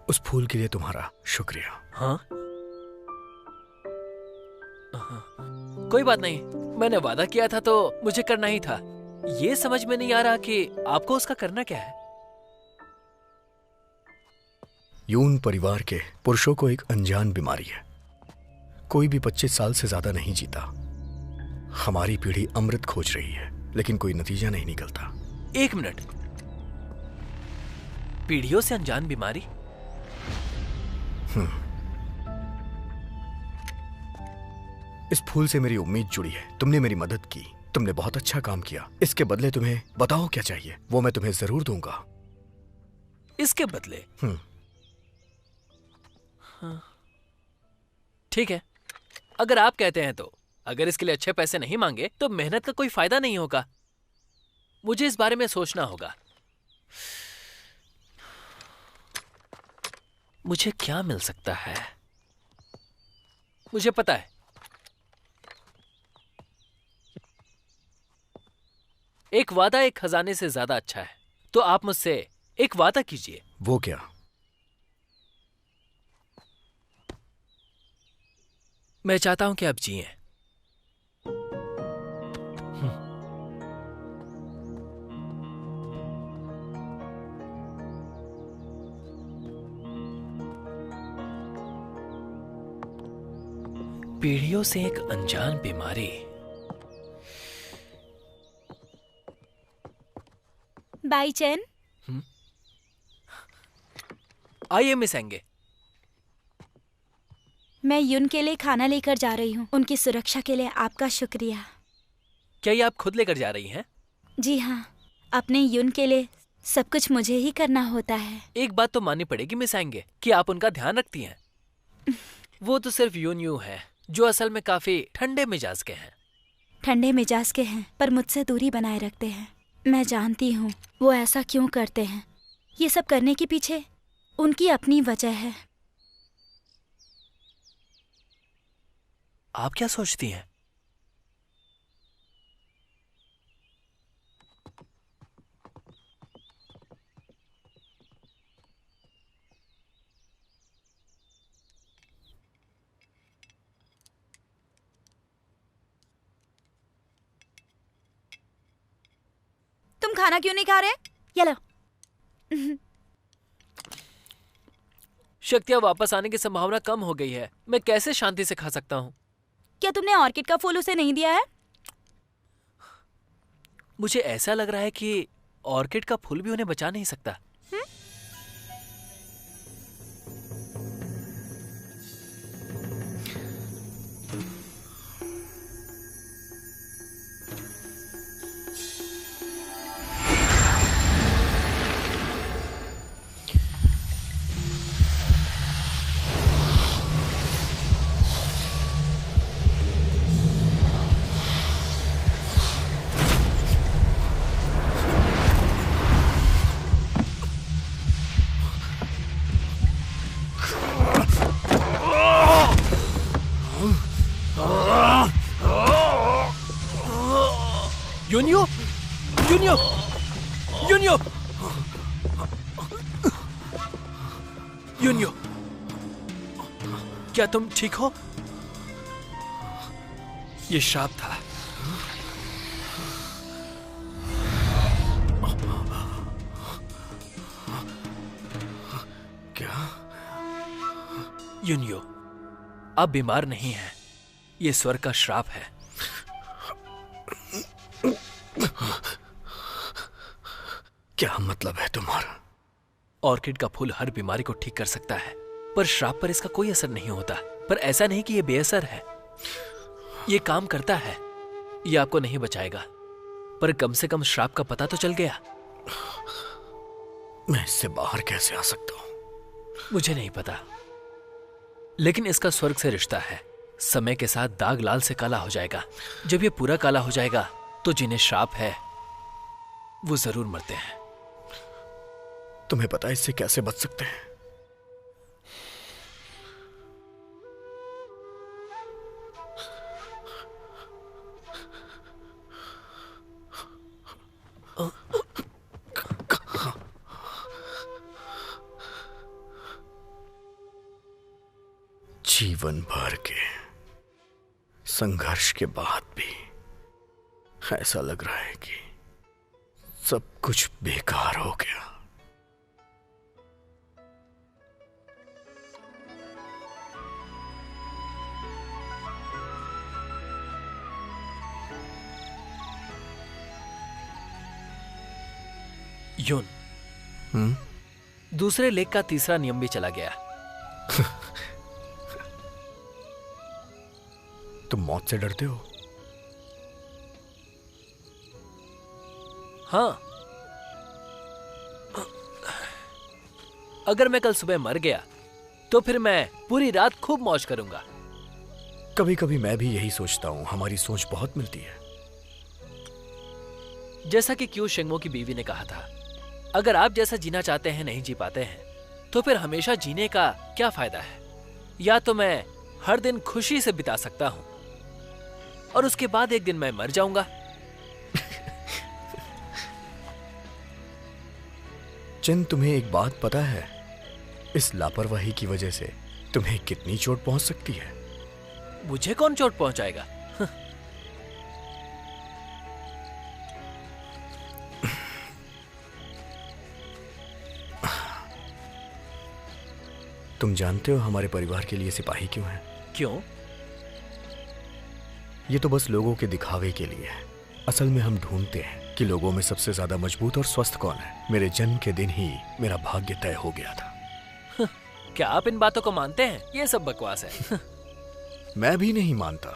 Speaker 6: उस फूल के लिए तुम्हारा शुक्रिया।
Speaker 4: हाँ? कोई बात नहीं, मैंने वादा किया था तो मुझे करना ही था। ये समझ में नहीं आ रहा कि आपको उसका करना क्या है।
Speaker 6: यून परिवार के पुरुषों को एक अनजान बीमारी है। कोई भी 25 साल से ज्यादा नहीं जीता। हमारी पीढ़ी अमृत खोज रही है, लेकिन कोई नतीजा नहीं निकलता।
Speaker 4: 1 मिनट, पीढ़ियों से अनजान बीमारी?
Speaker 6: इस फूल से मेरी उम्मीद जुड़ी है। तुमने मेरी मदद की, तुमने बहुत अच्छा काम किया। इसके बदले तुम्हें बताओ क्या चाहिए, वो मैं तुम्हें जरूर दूंगा।
Speaker 4: इसके बदले? हाँ। ठीक है, अगर आप कहते हैं तो। अगर इसके लिए अच्छे पैसे नहीं मांगे तो मेहनत का कोई फायदा नहीं होगा। मुझे इस बारे में सोचना होगा। मुझे क्या मिल सकता है? मुझे पता है, एक वादा एक खजाने से ज्यादा अच्छा है। तो आप मुझसे एक वादा कीजिए।
Speaker 6: वो क्या?
Speaker 4: मैं चाहता हूं कि आप जिएं। पीढ़ियों से एक अनजान बीमारी।
Speaker 7: बाई चैन।
Speaker 4: आइए मिस एंगे।
Speaker 7: मैं यून के लिए खाना लेकर जा रही हूँ। उनकी सुरक्षा के लिए आपका शुक्रिया।
Speaker 4: क्या ये आप खुद लेकर जा रही हैं?
Speaker 7: जी हाँ, अपने यून के लिए सब कुछ मुझे ही करना होता है।
Speaker 4: एक बात तो माननी पड़ेगी मिस एंगे कि आप उनका ध्यान रखती हैं। वो तो सिर्फ यून है, जो असल में काफी ठंडे मिजाज के हैं।
Speaker 7: ठंडे मिजाज के हैं, पर मुझसे दूरी बनाए रखते हैं। मैं जानती हूँ वो ऐसा क्यों करते हैं। ये सब करने के पीछे उनकी अपनी वजह है।
Speaker 4: आप क्या सोचती हैं?
Speaker 7: तुम खाना क्यों नहीं खा रहे? ये लो।
Speaker 4: शक्तियाँ वापस आने की संभावना कम हो गई है। मैं कैसे शांति से खा सकता हूँ?
Speaker 7: क्या तुमने ऑर्किड का फूल उसे नहीं दिया है?
Speaker 4: मुझे ऐसा लग रहा है कि ऑर्किड का फूल भी उन्हें बचा नहीं सकता। यूनियो, यूनियो, यूनियो, यूनियो, क्या तुम ठीक हो? ये श्राप था।
Speaker 6: क्या?
Speaker 4: यूनियो, आप बीमार नहीं हैं। ये स्वर्ग का श्राप है।
Speaker 6: क्या मतलब है तुम्हारा?
Speaker 4: ऑर्किड का फूल हर बीमारी को ठीक कर सकता है, पर श्राप पर इसका कोई असर नहीं होता। पर ऐसा नहीं कि ये बेअसर है, ये काम करता है। ये आपको नहीं बचाएगा, पर कम से कम श्राप का पता तो चल गया।
Speaker 6: मैं इससे बाहर कैसे आ सकता हूं?
Speaker 4: मुझे नहीं पता, लेकिन इसका स्वर्ग से रिश्ता है। समय के साथ दाग लाल से काला हो जाएगा। जब ये पूरा काला हो जाएगा तो जिन्हें श्राप है वो जरूर मरते हैं।
Speaker 6: तुम्हें पता है इससे कैसे बच सकते हैं? जीवन भर के संघर्ष के बाद भी ऐसा लग रहा है कि सब कुछ बेकार हो गया।
Speaker 4: यून, दूसरे लेख का तीसरा नियम भी चला गया।
Speaker 6: तुम मौत से डरते हो?
Speaker 4: हाँ, अगर मैं कल सुबह मर गया तो फिर मैं पूरी रात खूब मौज करूंगा।
Speaker 6: कभी कभी मैं भी यही सोचता हूं, हमारी सोच बहुत मिलती है।
Speaker 4: जैसा कि क्यू शेंगमो की बीवी ने कहा था, अगर आप जैसा जीना चाहते हैं नहीं जी पाते हैं तो फिर हमेशा जीने का क्या फायदा है? या तो मैं हर दिन खुशी से बिता सकता हूं और उसके बाद एक दिन मैं मर जाऊंगा।
Speaker 6: चिन, तुम्हें एक बात पता है, इस लापरवाही की वजह से तुम्हें कितनी चोट पहुंच सकती है?
Speaker 4: मुझे कौन चोट पहुंचाएगा?
Speaker 6: तुम जानते हो हमारे परिवार के लिए सिपाही क्यों हैं?
Speaker 4: क्यों?
Speaker 6: ये तो बस लोगों के दिखावे के लिए है। असल में हम ढूंढते हैं कि लोगों में सबसे ज्यादा मजबूत और स्वस्थ कौन है। मेरे जन्म के दिन ही मेरा भाग्य तय हो गया था।
Speaker 4: क्या आप इन बातों को मानते हैं? ये सब बकवास है।
Speaker 6: मैं भी नहीं मानता।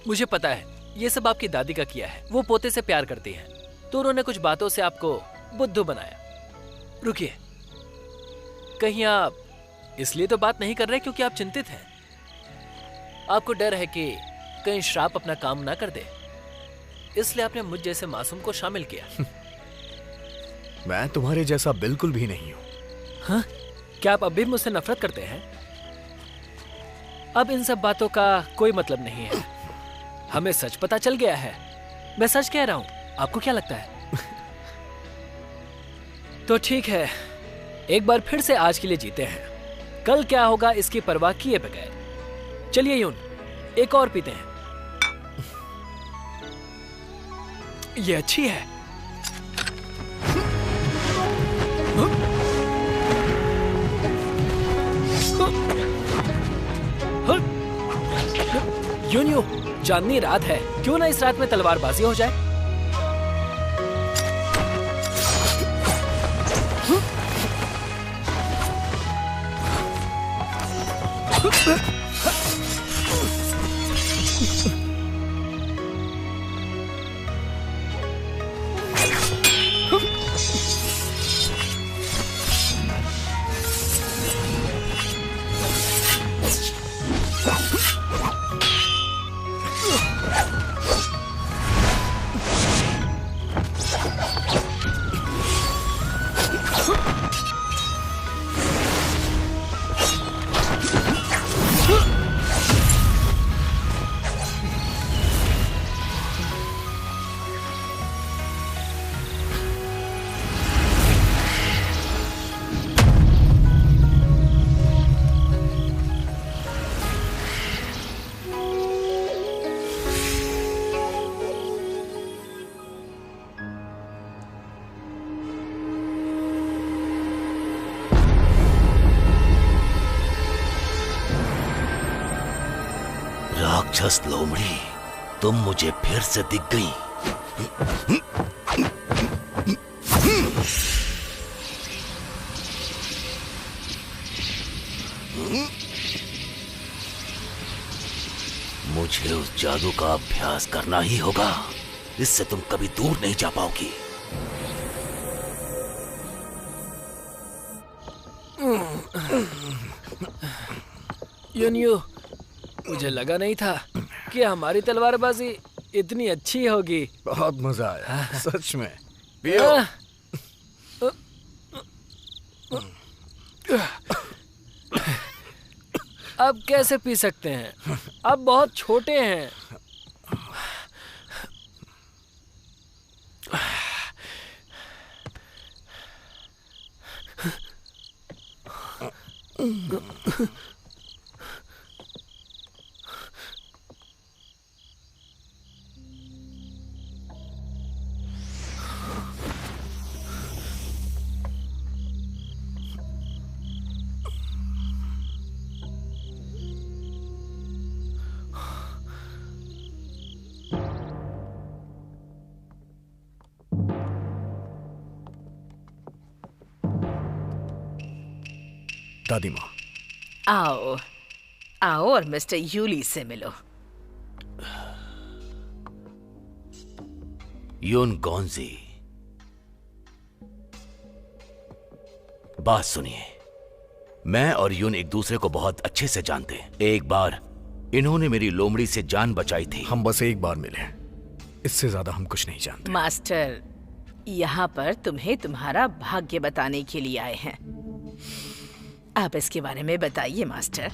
Speaker 4: मुझे पता है ये सब आपकी दादी का किया है। वो पोते से प्यार करती है तो उन्होंने कुछ बातों से आपको बुद्धू बनाया। रुकिए, कहीं आप इसलिए तो बात नहीं कर रहे क्योंकि आप चिंतित हैं? आपको डर है कि कहीं श्राप अपना काम ना कर दे, इसलिए आपने मुझ जैसे मासूम को शामिल किया।
Speaker 6: मैं तुम्हारे जैसा बिल्कुल भी नहीं हूं।
Speaker 4: हाँ? क्या आप अब भी मुझसे नफरत करते हैं? अब इन सब बातों का कोई मतलब नहीं है। हमें सच पता चल गया है। मैं सच कह रहा हूं। आपको क्या लगता है? तो ठीक है, एक बार फिर से आज के लिए जीते हैं। कल क्या होगा इसकी परवाह किए बगैर। चलिए यून, एक और पीते हैं। ये अच्छी है। यून, चांदनी रात है, क्यों ना इस रात में तलवारबाजी हो जाए?
Speaker 2: राक्षस लोमड़ी, तुम मुझे फिर से दिख गई। मुझे उस जादू का अभ्यास करना ही होगा, इससे तुम कभी दूर नहीं जा पाओगी।
Speaker 4: यूनियो, मुझे लगा नहीं था कि हमारी तलवारबाजी इतनी अच्छी होगी।
Speaker 6: बहुत मजा आया, सच में।
Speaker 4: अब कैसे पी सकते हैं? अब बहुत छोटे हैं।
Speaker 6: दादी माँ।
Speaker 5: आओ आओ और मिस्टर यूली से मिलो।
Speaker 2: यून गॉन्जी, बात सुनिए। मैं और यून एक दूसरे को बहुत अच्छे से जानते हैं। एक बार इन्होंने मेरी लोमड़ी से जान बचाई थी।
Speaker 6: हम बस एक बार मिले, इससे ज्यादा हम कुछ नहीं जानते।
Speaker 5: मास्टर, यहाँ पर तुम्हें तुम्हारा भाग्य बताने के लिए आए हैं। आप इसके बारे में बताइए मास्टर।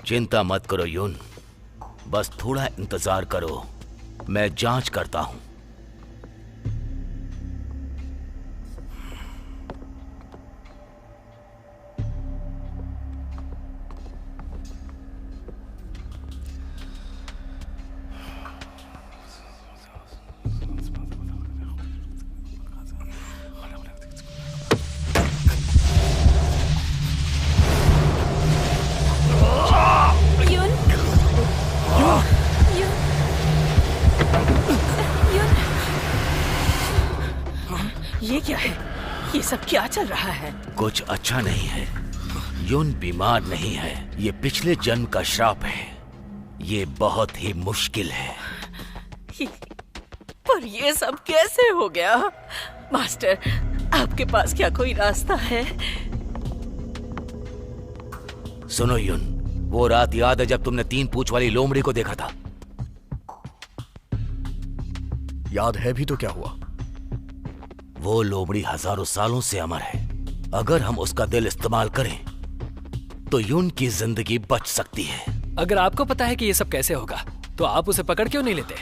Speaker 2: चिंता मत करो यून, बस थोड़ा इंतजार करो, मैं जांच करता हूं।
Speaker 5: ये क्या है? ये सब क्या चल रहा है?
Speaker 2: कुछ अच्छा नहीं है। यून बीमार नहीं है, ये पिछले जन्म का श्राप है। ये बहुत ही मुश्किल है।
Speaker 5: पर ये सब कैसे हो गया? मास्टर, आपके पास क्या कोई रास्ता है?
Speaker 2: सुनो यून, वो रात याद है जब तुमने 3 पूंछ वाली लोमड़ी को देखा था?
Speaker 6: याद है भी तो क्या हुआ?
Speaker 2: वो लोमड़ी हजारों सालों से अमर है। अगर हम उसका दिल इस्तेमाल करें तो यून की जिंदगी बच सकती है।
Speaker 4: अगर आपको पता है कि ये सब कैसे होगा तो आप उसे पकड़ क्यों नहीं लेते?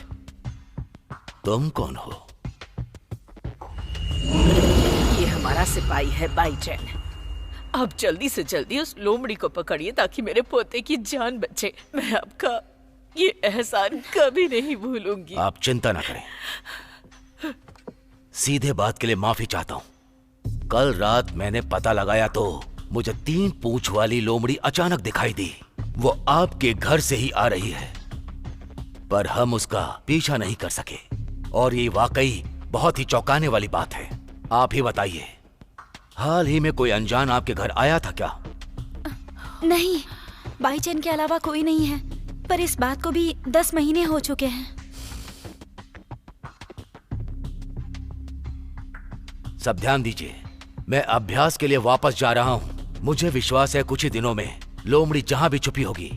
Speaker 2: तुम कौन हो?
Speaker 5: ये हमारा सिपाही है बाईचैन। आप जल्दी से जल्दी उस लोमड़ी को पकड़िए ताकि मेरे पोते की जान बचे। मैं आपका ये एहसान कभी नहीं भूलूंगी।
Speaker 2: आप चिंता ना करें, सीधे बात के लिए माफी चाहता हूं। कल रात मैंने पता लगाया तो मुझे 3 पूंछ वाली लोमड़ी अचानक दिखाई दी। वो आपके घर से ही आ रही है, पर हम उसका पीछा नहीं कर सके। और ये वाकई बहुत ही चौंकाने वाली बात है। आप ही बताइए, हाल ही में कोई अनजान आपके घर आया था क्या?
Speaker 7: नहीं, बाईचैन के अलावा कोई नहीं है। पर इस बात को भी 10 महीने हो चुके हैं।
Speaker 2: सब ध्यान दीजिए, मैं अभ्यास के लिए वापस जा रहा हूं। मुझे विश्वास है कुछ ही दिनों में लोमड़ी जहां भी छुपी होगी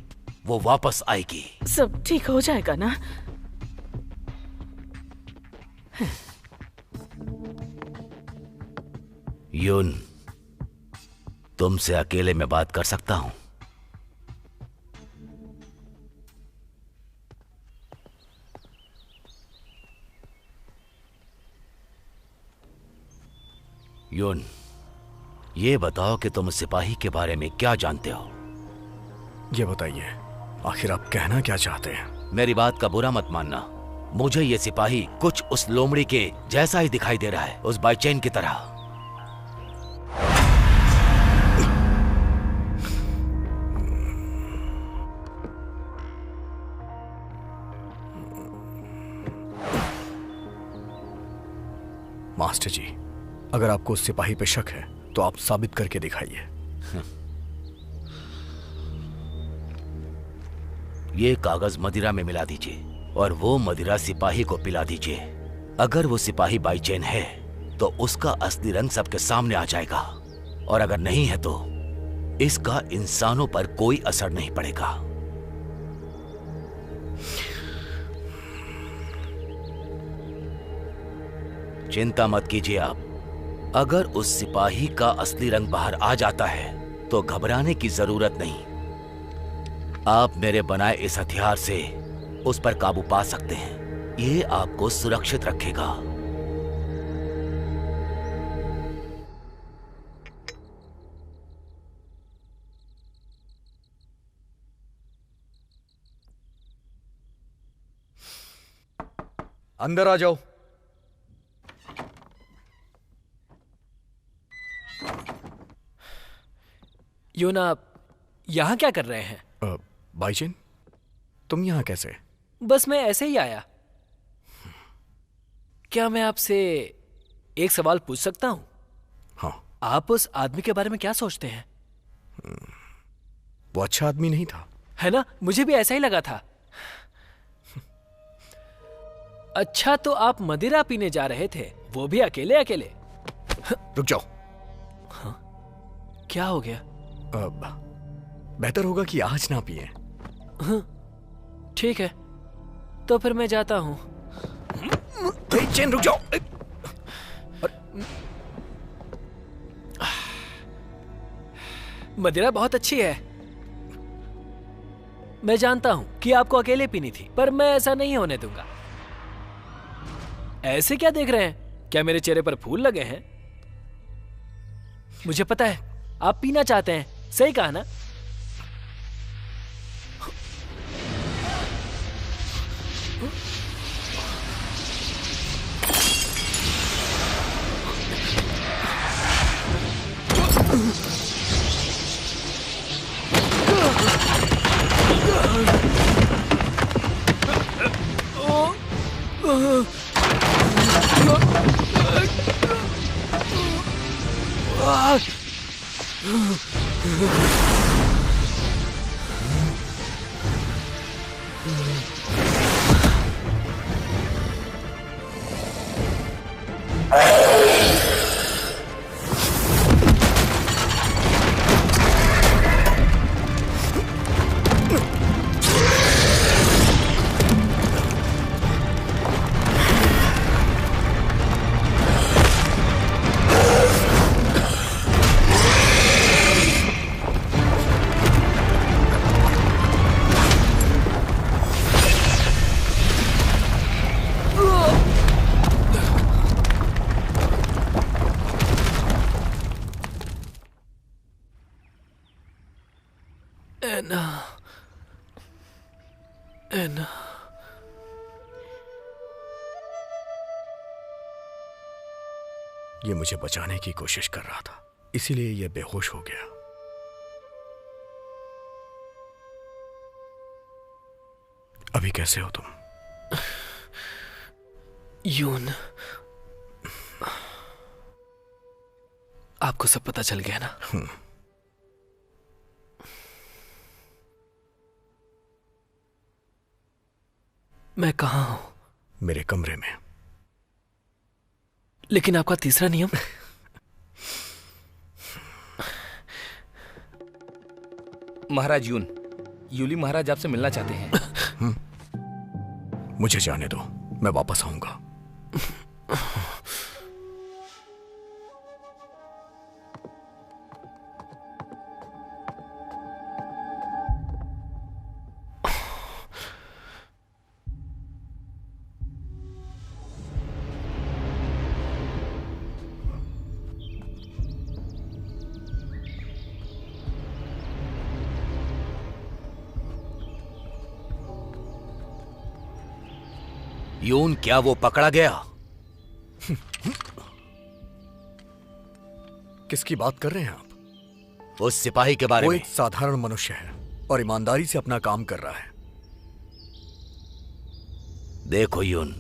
Speaker 2: वो वापस आएगी।
Speaker 5: सब ठीक हो जाएगा ना?
Speaker 2: यून, तुमसे अकेले में बात कर सकता हूं? यून, ये बताओ कि तुम सिपाही के बारे में क्या जानते हो?
Speaker 6: ये बताइए, आखिर आप कहना क्या चाहते हैं?
Speaker 2: मेरी बात का बुरा मत मानना, मुझे ये सिपाही कुछ उस लोमड़ी के जैसा ही दिखाई दे रहा है, उस बाईचैन की तरह।
Speaker 6: मास्टर जी, अगर आपको उस सिपाही पे शक है तो आप साबित करके दिखाइए।
Speaker 2: ये कागज मदिरा में मिला दीजिए और वो मदिरा सिपाही को पिला दीजिए। अगर वो सिपाही बाईचैन है तो उसका असली रंग सबके सामने आ जाएगा, और अगर नहीं है तो इसका इंसानों पर कोई असर नहीं पड़ेगा। चिंता मत कीजिए आप। अगर उस सिपाही का असली रंग बाहर आ जाता है तो घबराने की जरूरत नहीं। आप मेरे बनाए इस हथियार से उस पर काबू पा सकते हैं। ये आपको सुरक्षित रखेगा।
Speaker 6: अंदर आ जाओ।
Speaker 4: यून, आप यहाँ क्या कर रहे हैं?
Speaker 6: बाईचेन, तुम यहाँ कैसे?
Speaker 4: बस मैं ऐसे ही आया। क्या मैं आपसे एक सवाल पूछ सकता हूँ?
Speaker 6: हाँ।
Speaker 4: आप उस आदमी के बारे में क्या सोचते हैं?
Speaker 6: वो अच्छा आदमी नहीं था,
Speaker 4: है ना? मुझे भी ऐसा ही लगा था। अच्छा, तो आप मदिरा पीने जा रहे थे, वो भी अकेले अकेले?
Speaker 6: रुक जाओ।
Speaker 4: क्या हो गया?
Speaker 6: बेहतर होगा कि आज ना पिए।
Speaker 4: ठीक है, तो फिर मैं जाता हूँ।
Speaker 6: चेन, रुक जाओ।
Speaker 4: मदिरा बहुत अच्छी है। मैं जानता हूं कि आपको अकेले पीनी थी, पर मैं ऐसा नहीं होने दूंगा। ऐसे क्या देख रहे हैं? क्या मेरे चेहरे पर फूल लगे हैं? मुझे पता है आप पीना चाहते हैं, सही कहा ना? एना,
Speaker 6: ये मुझे बचाने की कोशिश कर रहा था, इसीलिए ये बेहोश हो गया। अभी कैसे हो तुम?
Speaker 4: यून, आपको सब पता चल गया ना? मैं कहाँ हूं?
Speaker 6: मेरे कमरे में।
Speaker 4: लेकिन आपका तीसरा नियम?
Speaker 1: महाराज यून, यूली महाराज आपसे मिलना चाहते हैं।
Speaker 6: मुझे जाने दो, मैं वापस आऊंगा।
Speaker 2: यून, क्या वो पकड़ा गया?
Speaker 6: किसकी बात कर रहे हैं आप?
Speaker 2: उस सिपाही के बारे
Speaker 6: वो
Speaker 2: में।
Speaker 6: एक साधारण मनुष्य है और ईमानदारी से अपना काम कर रहा है।
Speaker 2: देखो यून,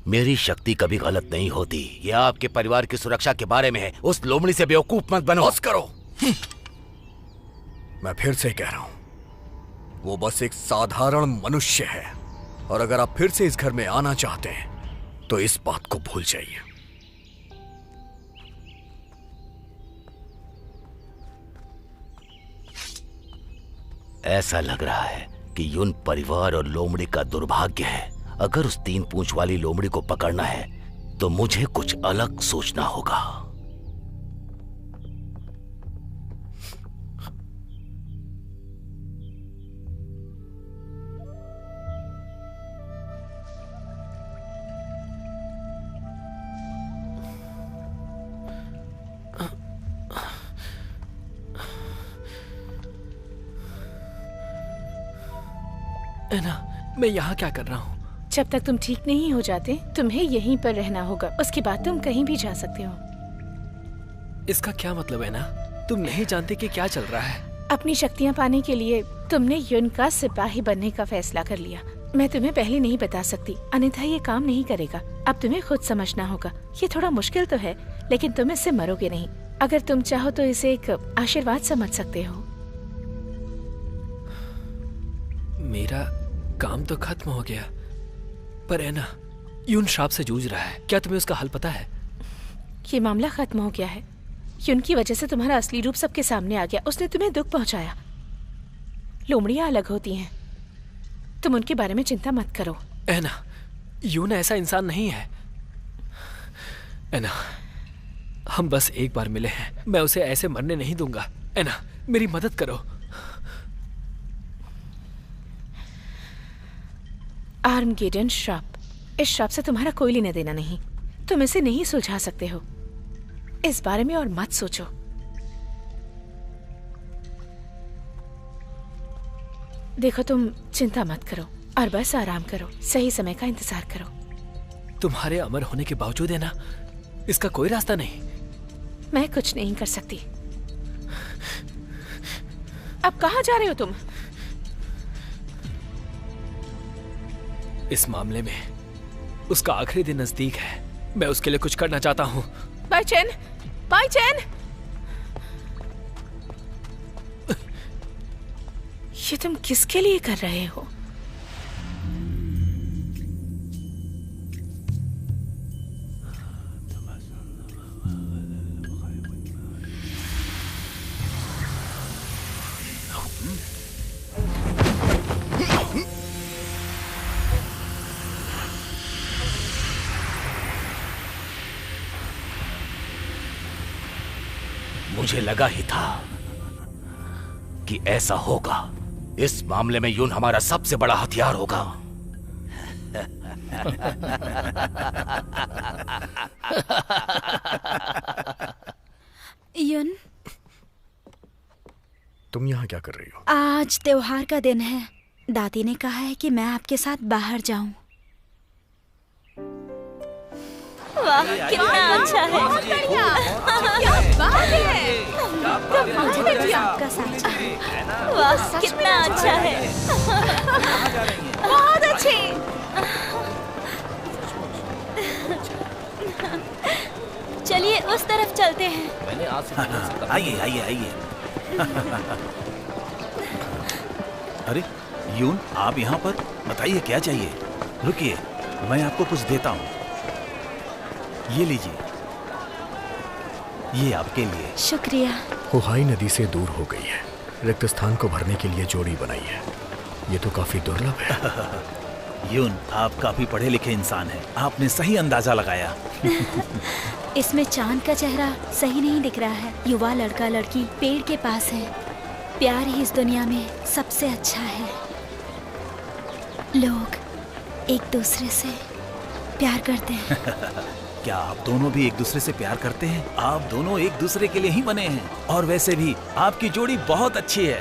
Speaker 2: मेरी शक्ति कभी गलत नहीं होती। यह आपके परिवार की सुरक्षा के बारे में है। उस लोमड़ी से बेवकूफ मत बनो।
Speaker 6: बस करो। मैं फिर से कह रहा हूं, वो बस एक साधारण मनुष्य है, और अगर आप फिर से इस घर में आना चाहते हैं तो इस बात को भूल जाइए।
Speaker 2: ऐसा लग रहा है कि यून परिवार और लोमड़ी का दुर्भाग्य है। अगर उस 3 पूंछ वाली लोमड़ी को पकड़ना है तो मुझे कुछ अलग सोचना होगा।
Speaker 4: एना, मैं यहाँ क्या कर रहा हूँ?
Speaker 5: जब तक तुम ठीक नहीं हो जाते तुम्हें यहीं पर रहना होगा, उसके बाद तुम कहीं भी जा सकते हो।
Speaker 4: इसका क्या मतलब है ना? तुम नहीं जानते कि क्या चल रहा है।
Speaker 5: अपनी शक्तियाँ पाने के लिए तुमने युन का सिपाही बनने का फैसला कर लिया। मैं तुम्हें पहले नहीं बता सकती, अन्यथा ये काम नहीं करेगा। अब तुम्हें खुद समझना होगा। ये थोड़ा मुश्किल तो है, लेकिन तुम इससे मरोगे नहीं। अगर तुम चाहो तो इसे एक आशीर्वाद समझ सकते हो।
Speaker 4: मेरा काम तो खत्म हो गया, पर है ना, युन श्राप से जूझ रहा है। क्या तुम्हें उसका हल पता है?
Speaker 5: ये मामला खत्म हो गया है। युन की वजह से तुम्हारा असली रूप सबके सामने आ गया। उसने तुम्हें दुख पहुंचाया। लोमड़ियां अलग होती हैं, तुम उनके बारे में चिंता मत करो।
Speaker 4: एना, युन ऐसा इंसान नहीं है। एना, हम बस एक बार मिले हैं, मैं उसे ऐसे मरने नहीं दूंगा। एना, मेरी मदद करो।
Speaker 5: आर्मगेडन श्राप, इस श्राप से तुम्हारा कोई लेना देना नहीं। तुम इसे नहीं सुलझा सकते हो। इस बारे में और मत सोचो। देखो, तुम चिंता मत करो और बस आराम करो। सही समय का इंतजार करो।
Speaker 4: तुम्हारे अमर होने के बावजूद है ना, इसका कोई रास्ता नहीं।
Speaker 5: मैं कुछ नहीं कर सकती। अब कहाँ जा रहे हो तुम?
Speaker 4: इस मामले में उसका आखिरी दिन नजदीक है। मैं उसके लिए कुछ करना चाहता हूँ।
Speaker 5: बाई चैन, बाई चैन, ये तुम किसके लिए कर रहे हो?
Speaker 2: मुझे लगा ही था कि ऐसा होगा। इस मामले में युन हमारा सबसे बड़ा हथियार होगा।
Speaker 7: युन,
Speaker 6: तुम यहाँ क्या कर रही हो?
Speaker 7: आज त्योहार का दिन है। दादी ने कहा है कि मैं आपके साथ बाहर जाऊं। वाह, कितना अच्छा है। मुझे तो आपका साथ चाहिए। वाह, कितना अच्छा है। बहुत अच्छे। चलिए उस तरफ चलते हैं।
Speaker 1: मैंने आज से
Speaker 3: आइए आइए आइए। अरे यून, आप यहाँ पर? बताइए क्या चाहिए। रुकिए, मैं आपको कुछ देता हूँ। ये लीजिए, ये आपके लिए।
Speaker 7: शुक्रिया।
Speaker 6: हुहाई नदी से दूर हो गई है। रिक्त स्थान को भरने के लिए जोड़ी बनाई है। ये तो काफी दुर्लभ है।
Speaker 3: यून, आप काफी पढ़े लिखे इंसान हैं। आपने सही अंदाजा लगाया।
Speaker 7: इसमें चांद का चेहरा सही नहीं दिख रहा है। युवा लड़का लड़की पेड़ के पास है। प्यार ही इस दुनिया में सबसे अच्छा है। लोग एक दूसरे से प्यार करते हैं।
Speaker 3: क्या आप दोनों भी एक दूसरे से प्यार करते हैं? आप दोनों एक दूसरे के लिए ही बने हैं। और वैसे भी आपकी जोड़ी बहुत अच्छी है।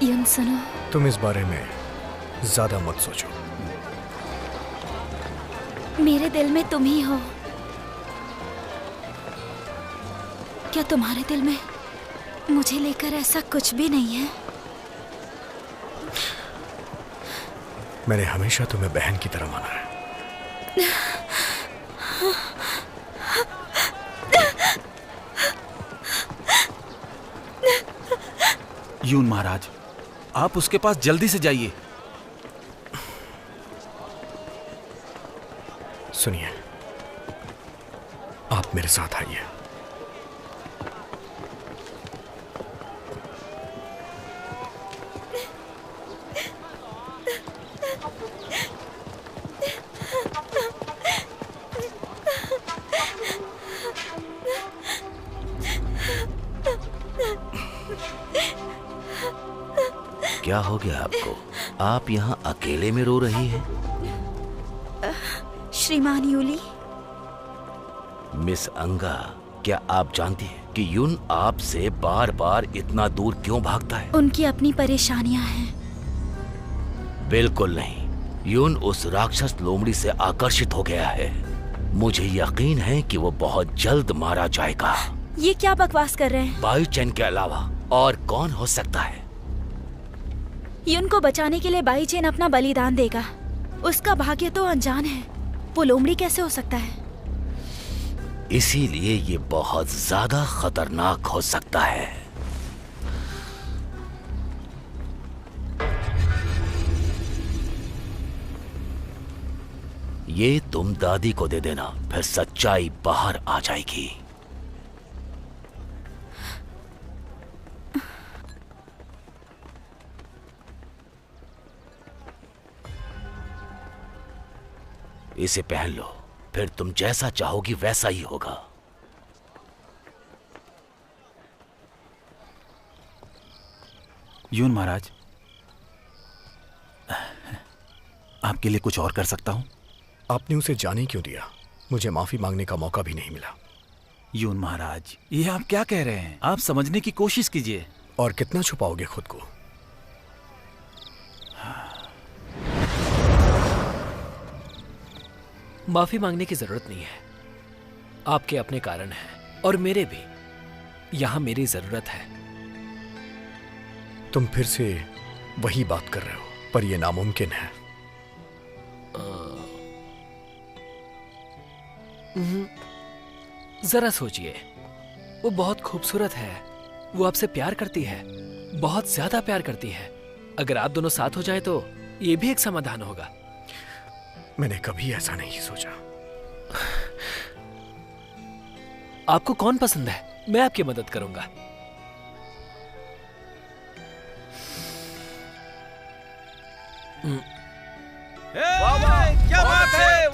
Speaker 7: युन, सुनो।
Speaker 6: तुम इस बारे में ज्यादा मत सोचो।
Speaker 7: मेरे दिल में तुम ही हो। क्या तुम्हारे दिल में मुझे लेकर ऐसा कुछ भी नहीं है?
Speaker 6: मैंने हमेशा तुम्हें बहन की तरह माना है।
Speaker 3: यून महाराज, आप उसके पास जल्दी से जाइए।
Speaker 6: सुनिए, आप मेरे साथ आइए।
Speaker 2: क्या हो गया आपको? आप यहाँ अकेले में रो रही हैं?
Speaker 7: श्रीमान यूली।
Speaker 2: मिस अंगा, क्या आप जानती हैं कि युन आपसे बार बार इतना दूर क्यों भागता है?
Speaker 7: उनकी अपनी परेशानियां हैं।
Speaker 2: बिल्कुल नहीं। युन उस राक्षस लोमड़ी से आकर्षित हो गया है। मुझे यकीन है कि वो बहुत जल्द मारा जाएगा।
Speaker 7: ये क्या बकवास कर रहे हैं?
Speaker 2: बाई चेन के अलावा और कौन हो सकता है?
Speaker 7: युन को बचाने के लिए बाई चेन अपना बलिदान देगा। उसका भाग्य तो अनजान है, वो लोमड़ी कैसे हो सकता है?
Speaker 2: इसीलिए ये बहुत ज्यादा खतरनाक हो सकता है। ये तुम दादी को दे देना, फिर सच्चाई बाहर आ जाएगी। इसे पहन लो, फिर तुम जैसा चाहोगी वैसा ही होगा।
Speaker 3: यून महाराज, आपके लिए कुछ और कर सकता हूं?
Speaker 6: आपने उसे जाने क्यों दिया? मुझे माफी मांगने का मौका भी नहीं मिला।
Speaker 3: यून महाराज, ये आप क्या कह रहे हैं? आप समझने की कोशिश कीजिए।
Speaker 6: और कितना छुपाओगे खुद को?
Speaker 4: माफी मांगने की जरूरत नहीं है। आपके अपने कारण हैं और मेरे भी। यहां मेरी जरूरत है।
Speaker 6: तुम फिर से वही बात कर रहे हो, पर यह नामुमकिन है।
Speaker 4: जरा सोचिए, वो बहुत खूबसूरत है। वो आपसे प्यार करती है, बहुत ज्यादा प्यार करती है। अगर आप दोनों साथ हो जाए तो ये भी एक समाधान होगा।
Speaker 6: मैंने कभी ऐसा नहीं सोचा।
Speaker 4: आपको कौन पसंद है? मैं आपकी मदद करूंगा।
Speaker 3: क्या बात है?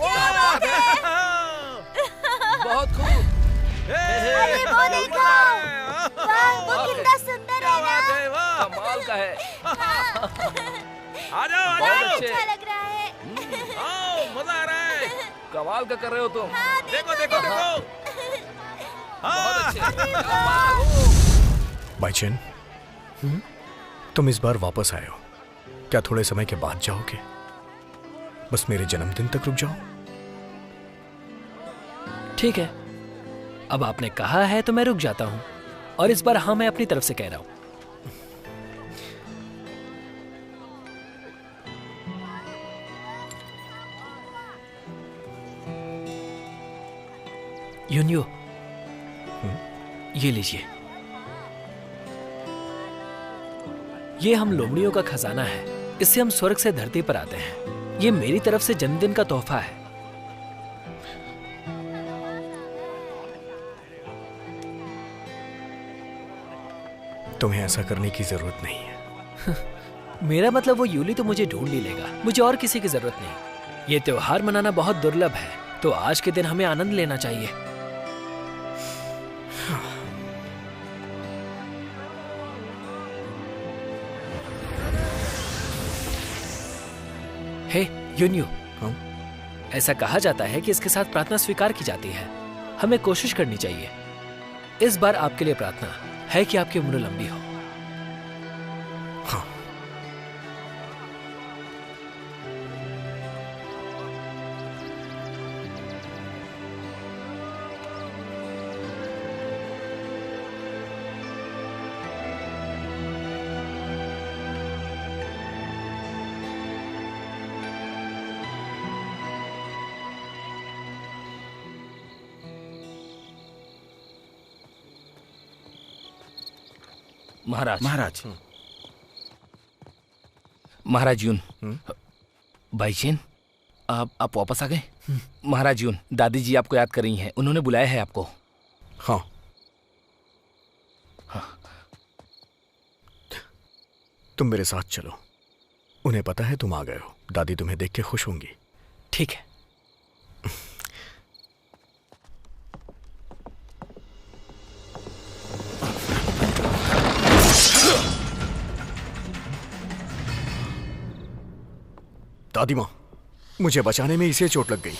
Speaker 4: बहुत खूब।
Speaker 8: अरे वो देखो, वाह वो कितना सुंदर है ना।
Speaker 4: कमाल का है।
Speaker 3: आ जाओ,
Speaker 4: बहुत अच्छे।
Speaker 8: अच्छा लग रहा है।
Speaker 3: मजा आ रहा है।
Speaker 4: कमाल का कर रहे हो तुम।
Speaker 3: देखो देखो देखो।
Speaker 4: बहुत अच्छे।
Speaker 6: बाईचेन, तुम इस बार वापस आए हो। क्या थोड़े समय के बाद जाओगे? बस मेरे जन्मदिन तक रुक जाओ।
Speaker 4: ठीक है, अब आपने कहा है तो मैं रुक जाता हूं। और इस बार हाँ, मैं अपनी तरफ से कह रहा हूं। यूनियो, ये लीजिए। ये हम लोमड़ियों का खजाना है। इससे हम स्वर्ग से धरती पर आते हैं। ये मेरी तरफ से जन्मदिन का तोहफा है।
Speaker 6: तुम्हें ऐसा करने की जरूरत नहीं है।
Speaker 4: मेरा मतलब वो यूली तो मुझे ढूंढ ही लेगा। मुझे और किसी की जरूरत नहीं। ये त्योहार मनाना बहुत दुर्लभ है, तो आज के दिन हमें आनंद लेना चाहिए। हे यूनियो, ऐसा कहा जाता है कि इसके साथ प्रार्थना स्वीकार की जाती है। हमें कोशिश करनी चाहिए। इस बार आपके लिए प्रार्थना है कि आपकी उम्र लंबी हो।
Speaker 6: हाँ।
Speaker 1: महाराज,
Speaker 3: महाराज,
Speaker 1: महाराज यून, भाईचेन, आप वापस आ गए? महाराज यून, दादी जी आपको याद कर रही हैं। उन्होंने बुलाया है आपको।
Speaker 6: हाँ। तुम मेरे साथ चलो। उन्हें पता है तुम आ गए हो। दादी तुम्हें देख के खुश होंगी।
Speaker 4: ठीक है।
Speaker 6: दादी माँ, मुझे बचाने में इसे चोट लग गई।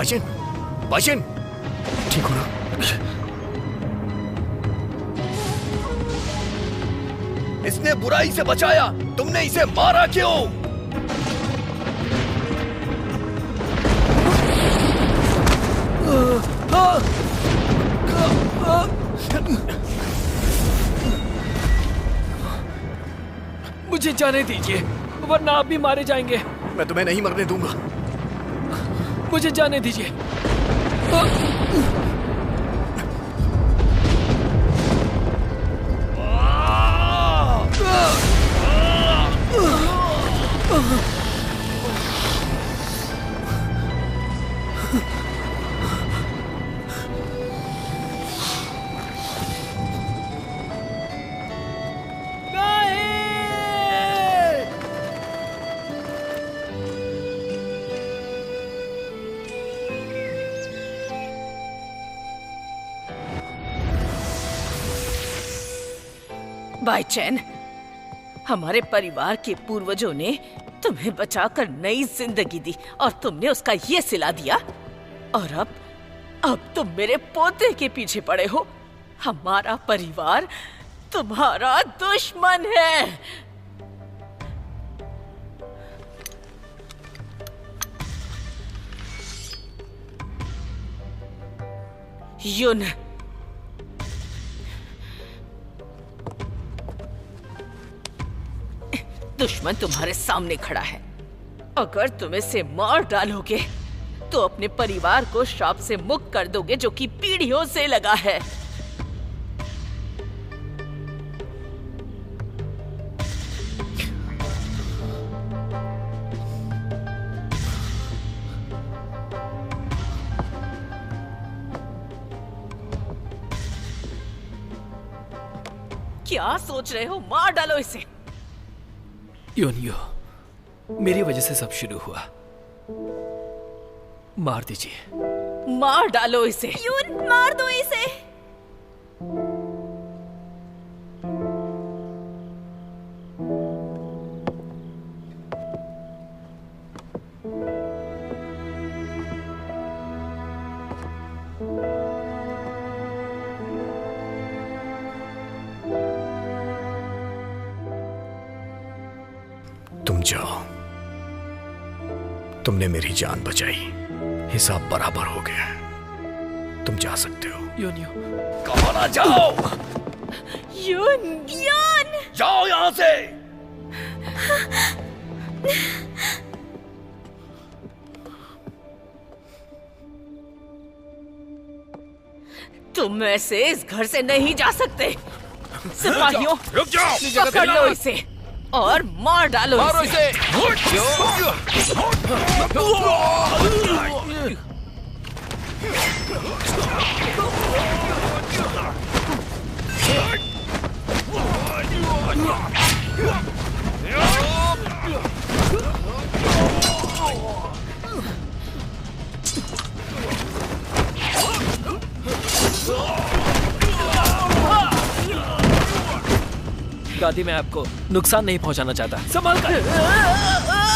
Speaker 6: भाईचेन, भाईचेन, ठीक हो ना?
Speaker 2: इसने बुराई से बचाया, तुमने इसे मारा क्यों?
Speaker 4: मुझे जाने दीजिए, वरना आप भी मारे जाएंगे।
Speaker 6: मैं तुम्हें नहीं मरने दूंगा।
Speaker 4: मुझे जाने दीजिए।
Speaker 5: बाईचैन, हमारे परिवार के पूर्वजों ने तुम्हें बचाकर नई जिंदगी दी और तुमने उसका ये सिला दिया, और अब तुम मेरे पोते के पीछे पड़े हो। हमारा परिवार तुम्हारा दुश्मन है। युन, दुश्मन तुम्हारे सामने खड़ा है। अगर तुम इसे मार डालोगे तो अपने परिवार को श्राप से मुक्त कर दोगे, जो कि पीढ़ियों से लगा है। क्या सोच रहे हो? मार डालो इसे।
Speaker 4: योनियो, मेरी वजह से सब शुरू हुआ। मार दीजिए।
Speaker 5: मार डालो इसे।
Speaker 7: यून, मार दो इसे।
Speaker 6: तुम जाओ, तुमने मेरी जान बचाई, हिसाब बराबर हो गया है। तुम जा सकते हो।
Speaker 4: योनियो,
Speaker 2: कहो ना जाओ।
Speaker 5: युन,
Speaker 7: यून,
Speaker 2: जाओ यहां से।
Speaker 5: तुम ऐसे इस घर से नहीं जा सकते। सिपाहियों,
Speaker 2: रुक जाओ।
Speaker 5: पकड़ लो इसे और मार डालो
Speaker 1: मारो
Speaker 5: इसे।
Speaker 1: इसे।
Speaker 4: दादी, मैं आपको नुकसान नहीं पहुंचाना चाहता। संभाल कर।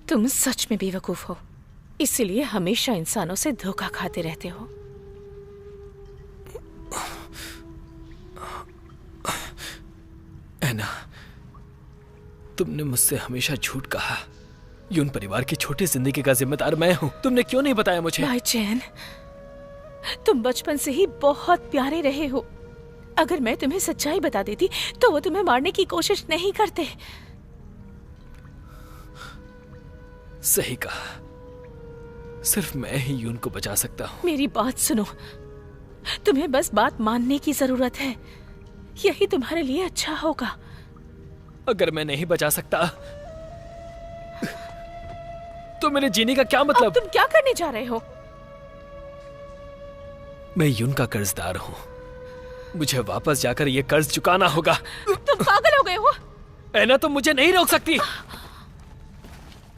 Speaker 5: तुम सच में बेवकूफ हो, इसलिए हमेशा इंसानों से धोखा खाते रहते हो।
Speaker 4: ऐना, तुमने मुझसे हमेशा झूठ कहा। यून परिवार की छोटी जिंदगी का जिम्मेदार मैं हूं। तुमने क्यों नहीं बताया मुझे?
Speaker 5: बाईचैन, तुम बचपन से ही बहुत प्यारे रहे हो। अगर मैं तुम्हें सच्चाई बता देती तो वो तुम्हें मारने की कोशिश नहीं करते।
Speaker 4: सही कहा, सिर्फ मैं ही यून को बचा सकता हूँ।
Speaker 5: मेरी बात सुनो, तुम्हें बस बात मानने की जरूरत है, यही तुम्हारे लिए अच्छा होगा।
Speaker 4: अगर मैं नहीं बचा सकता तो मेरे जीने का क्या मतलब?
Speaker 5: अब तुम क्या करने जा रहे हो?
Speaker 4: मैं यून का कर्जदार हूँ, मुझे वापस जाकर ये कर्ज चुकाना होगा।
Speaker 5: तुम पागल हो गए हो?
Speaker 4: ऐना, तुम मुझे नहीं रोक सकती।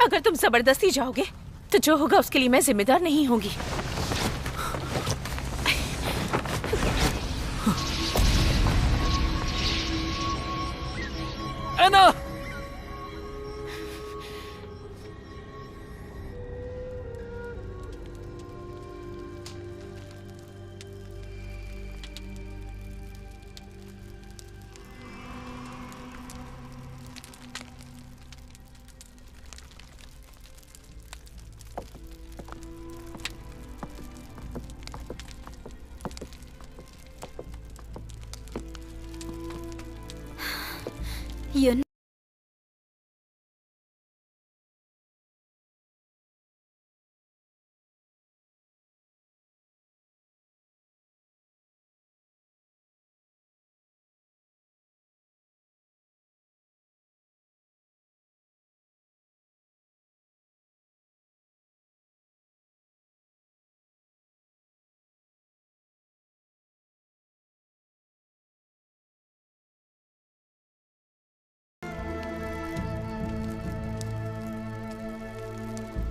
Speaker 5: अगर तुम जबरदस्ती जाओगे तो जो होगा उसके लिए मैं जिम्मेदार नहीं होंगी।
Speaker 4: ऐना!
Speaker 7: यून,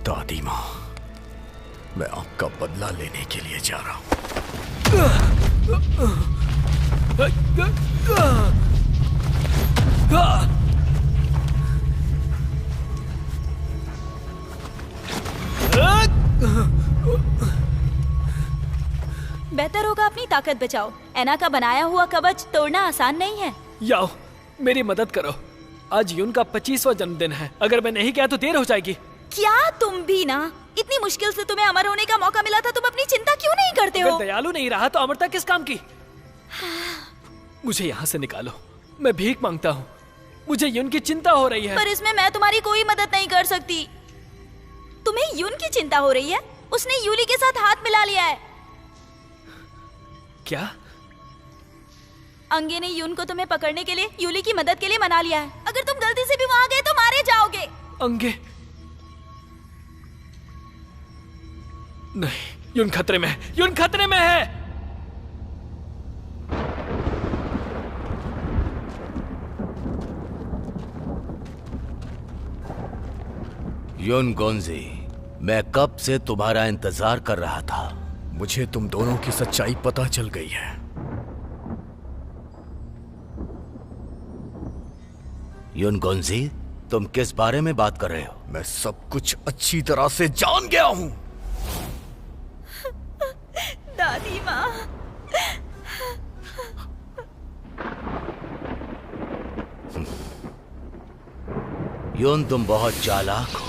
Speaker 6: दादी माँ, मैं आपका बदला लेने के लिए जा रहा हूँ।
Speaker 7: बेहतर होगा अपनी ताकत बचाओ। ऐना का बनाया हुआ कवच तोड़ना आसान नहीं है।
Speaker 4: याओ, मेरी मदद करो। आज यून का 25वां जन्मदिन है। अगर मैं नहीं गया तो देर हो जाएगी।
Speaker 7: क्या तुम भी ना, इतनी मुश्किल से तुम्हें अमर होने का मौका मिला था, तुम अपनी चिंता क्यों नहीं करते हो?
Speaker 4: अगर दयालु नहीं रहा तो अमरता किस काम की? मुझे यहाँ से निकालो, मैं भीख मांगता हूँ। मुझे यून की चिंता हो रही है।
Speaker 7: पर इसमें मैं तुम्हारी कोई मदद नहीं कर सकती। तुम्हें यून की चिंता हो रही है? उसने यूली के साथ हाथ मिला लिया है।
Speaker 4: क्या?
Speaker 7: अंगे ने यून को तुम्हें पकड़ने के लिए यूली की मदद के लिए मना लिया है। अगर तुम गलती से भी वहां गए तो मारे जाओगे।
Speaker 4: अंगे? नहीं, यून खतरे में है। यून खतरे में है।
Speaker 2: यून गोंजी, मैं कब से तुम्हारा इंतजार कर रहा था।
Speaker 6: मुझे तुम दोनों की सच्चाई पता चल गई है।
Speaker 2: यून गोंजी, तुम किस बारे में बात कर रहे हो?
Speaker 6: मैं सब कुछ अच्छी तरह से जान गया हूं।
Speaker 7: दादी माँ,
Speaker 2: यून, तुम बहुत चालाक हो।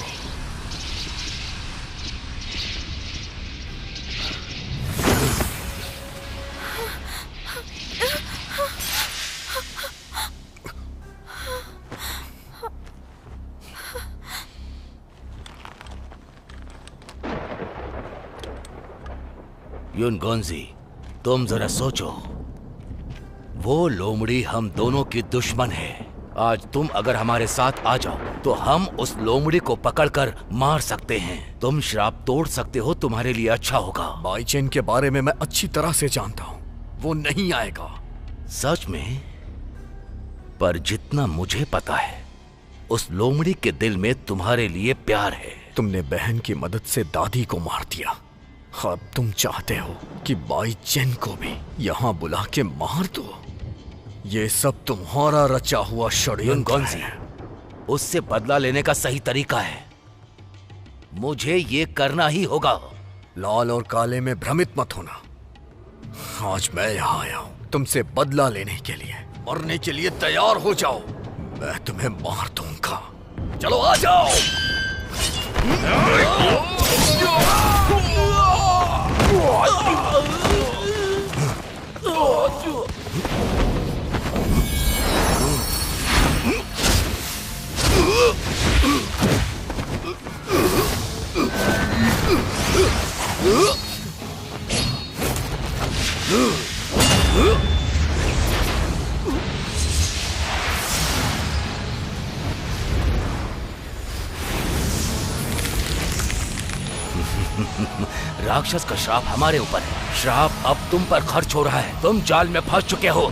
Speaker 2: यून गोंजी, तुम जरा सोचो, वो लोमड़ी हम दोनों की दुश्मन है। आज तुम अगर हमारे साथ आ जाओ तो हम उस लोमड़ी को पकड़कर मार सकते हैं। तुम श्राप तोड़ सकते हो, तुम्हारे लिए अच्छा होगा।
Speaker 6: बाईचेन के बारे में मैं अच्छी तरह से जानता हूं, वो नहीं आएगा।
Speaker 2: सच में? पर जितना मुझे पता है, उस लोमड़ी के दिल में तुम्हारे लिए प्यार है।
Speaker 6: तुमने बहन की मदद से दादी को मार दिया। अब तुम चाहते हो कि बाईचेन को भी यहाँ बुला के मार दो। ये सब तुम्हारा रचा हुआ षड्यंत्र है।
Speaker 2: उससे बदला लेने का सही तरीका है मुझे ये करना ही होगा।
Speaker 6: लाल और काले में भ्रमित मत होना। आज मैं यहाँ आया हूँ तुमसे बदला लेने के लिए। मरने के लिए तैयार हो जाओ, मैं तुम्हें मार दूंगा। चलो आ जाओ।
Speaker 2: राक्षस का श्राप हमारे ऊपर है। श्राप अब तुम पर खर्च हो रहा है। तुम जाल में फंस चुके हो।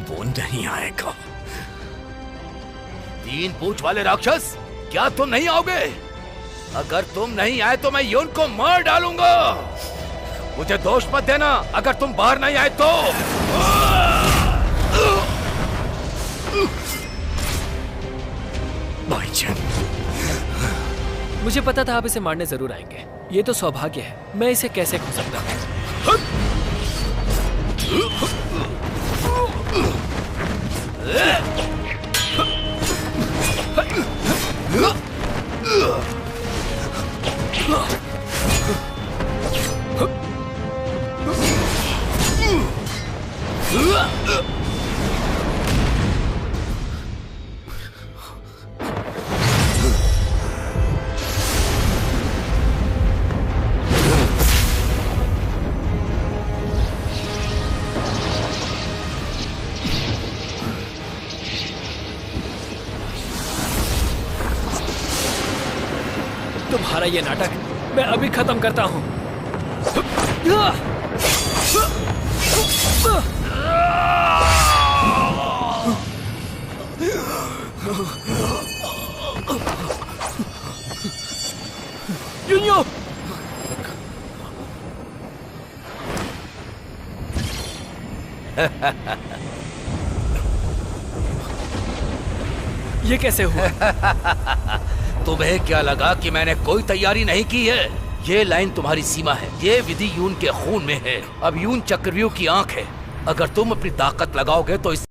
Speaker 6: वो नहीं आएगा।
Speaker 2: तीन पूंछ वाले राक्षस, क्या तुम नहीं आओगे? अगर तुम नहीं आए तो मैं यून को मार डालूंगा। मुझे दोष मत देना अगर तुम बाहर नहीं आए तो।
Speaker 6: भाईजान,
Speaker 4: मुझे पता था आप इसे मारने जरूर आएंगे। ये तो सौभाग्य है, मैं इसे कैसे खो सकता हूँ। तुम्हारा ये नाटक मैं अभी खत्म करता हूं। युनियो! ये कैसे हुआ?
Speaker 2: तुम्हें क्या लगा कि मैंने कोई तैयारी नहीं की है? ये लाइन तुम्हारी सीमा है। ये विधि यून के खून में है। अब यून चक्रव्यूह की आंख है। अगर तुम अपनी ताकत लगाओगे तो इस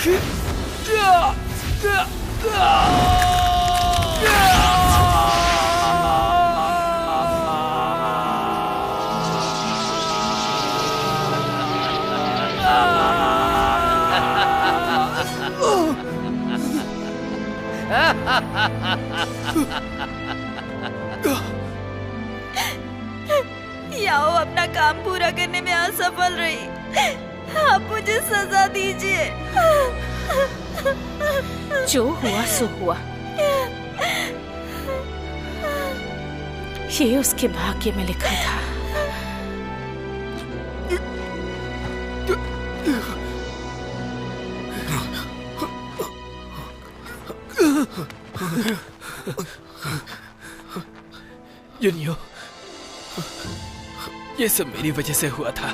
Speaker 8: याओ अपना काम पूरा करने में असफल रही। आप मुझे सजा दीजिए।
Speaker 5: जो हुआ सो हुआ। ये उसके भाग्य में लिखा था।
Speaker 4: यूनियो, ये सब मेरी वजह से हुआ था।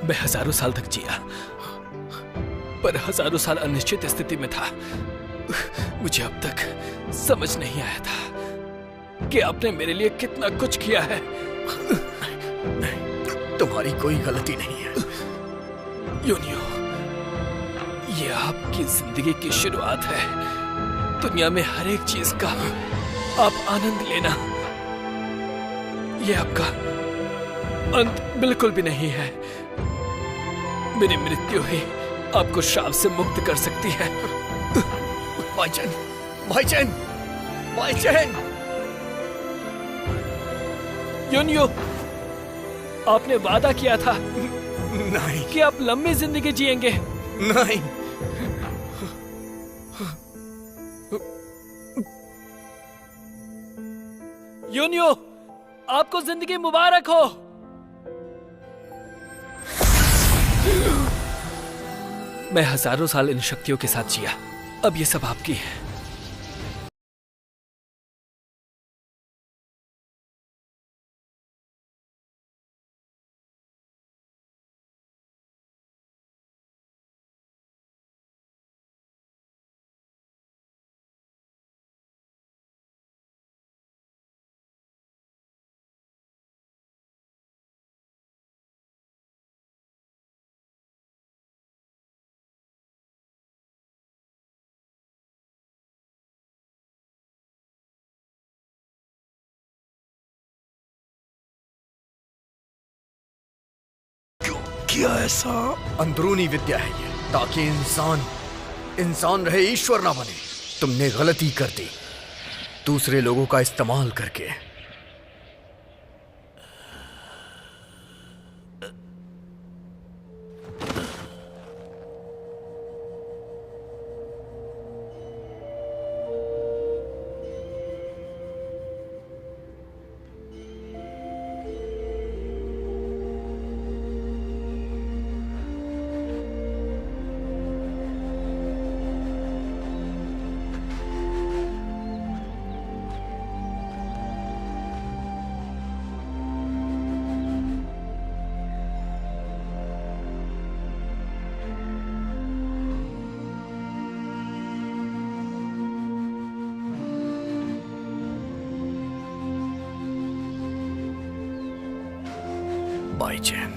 Speaker 4: मैं हजारों साल तक जिया, पर हजारों साल अनिश्चित स्थिति में था। मुझे अब तक समझ नहीं आया था कि आपने मेरे लिए कितना कुछ किया है।
Speaker 6: तुम्हारी कोई गलती नहीं है।
Speaker 4: यूनियो, ये आपकी जिंदगी की शुरुआत है। दुनिया में हर एक चीज का आप आनंद लेना। ये आपका अंत बिल्कुल भी नहीं है। मेरी मृत्यु ही आपको श्राप से मुक्त कर सकती है।
Speaker 6: भाईचैन, भाईचैन, भाईचैन।
Speaker 4: यूनियो, आपने वादा किया था
Speaker 6: नहीं
Speaker 4: कि आप लंबी जिंदगी जिएंगे।
Speaker 6: नहीं,
Speaker 4: यूनियो, आपको जिंदगी मुबारक हो। मैं हजारों साल इन शक्तियों के साथ जिया, अब ये सब आपकी है।
Speaker 6: किया ऐसा? अंदरूनी विद्या है ये, ताकि इंसान रहे, ईश्वर ना बने। तुमने गलती कर दी दूसरे लोगों का इस्तेमाल करके। भाईचैन,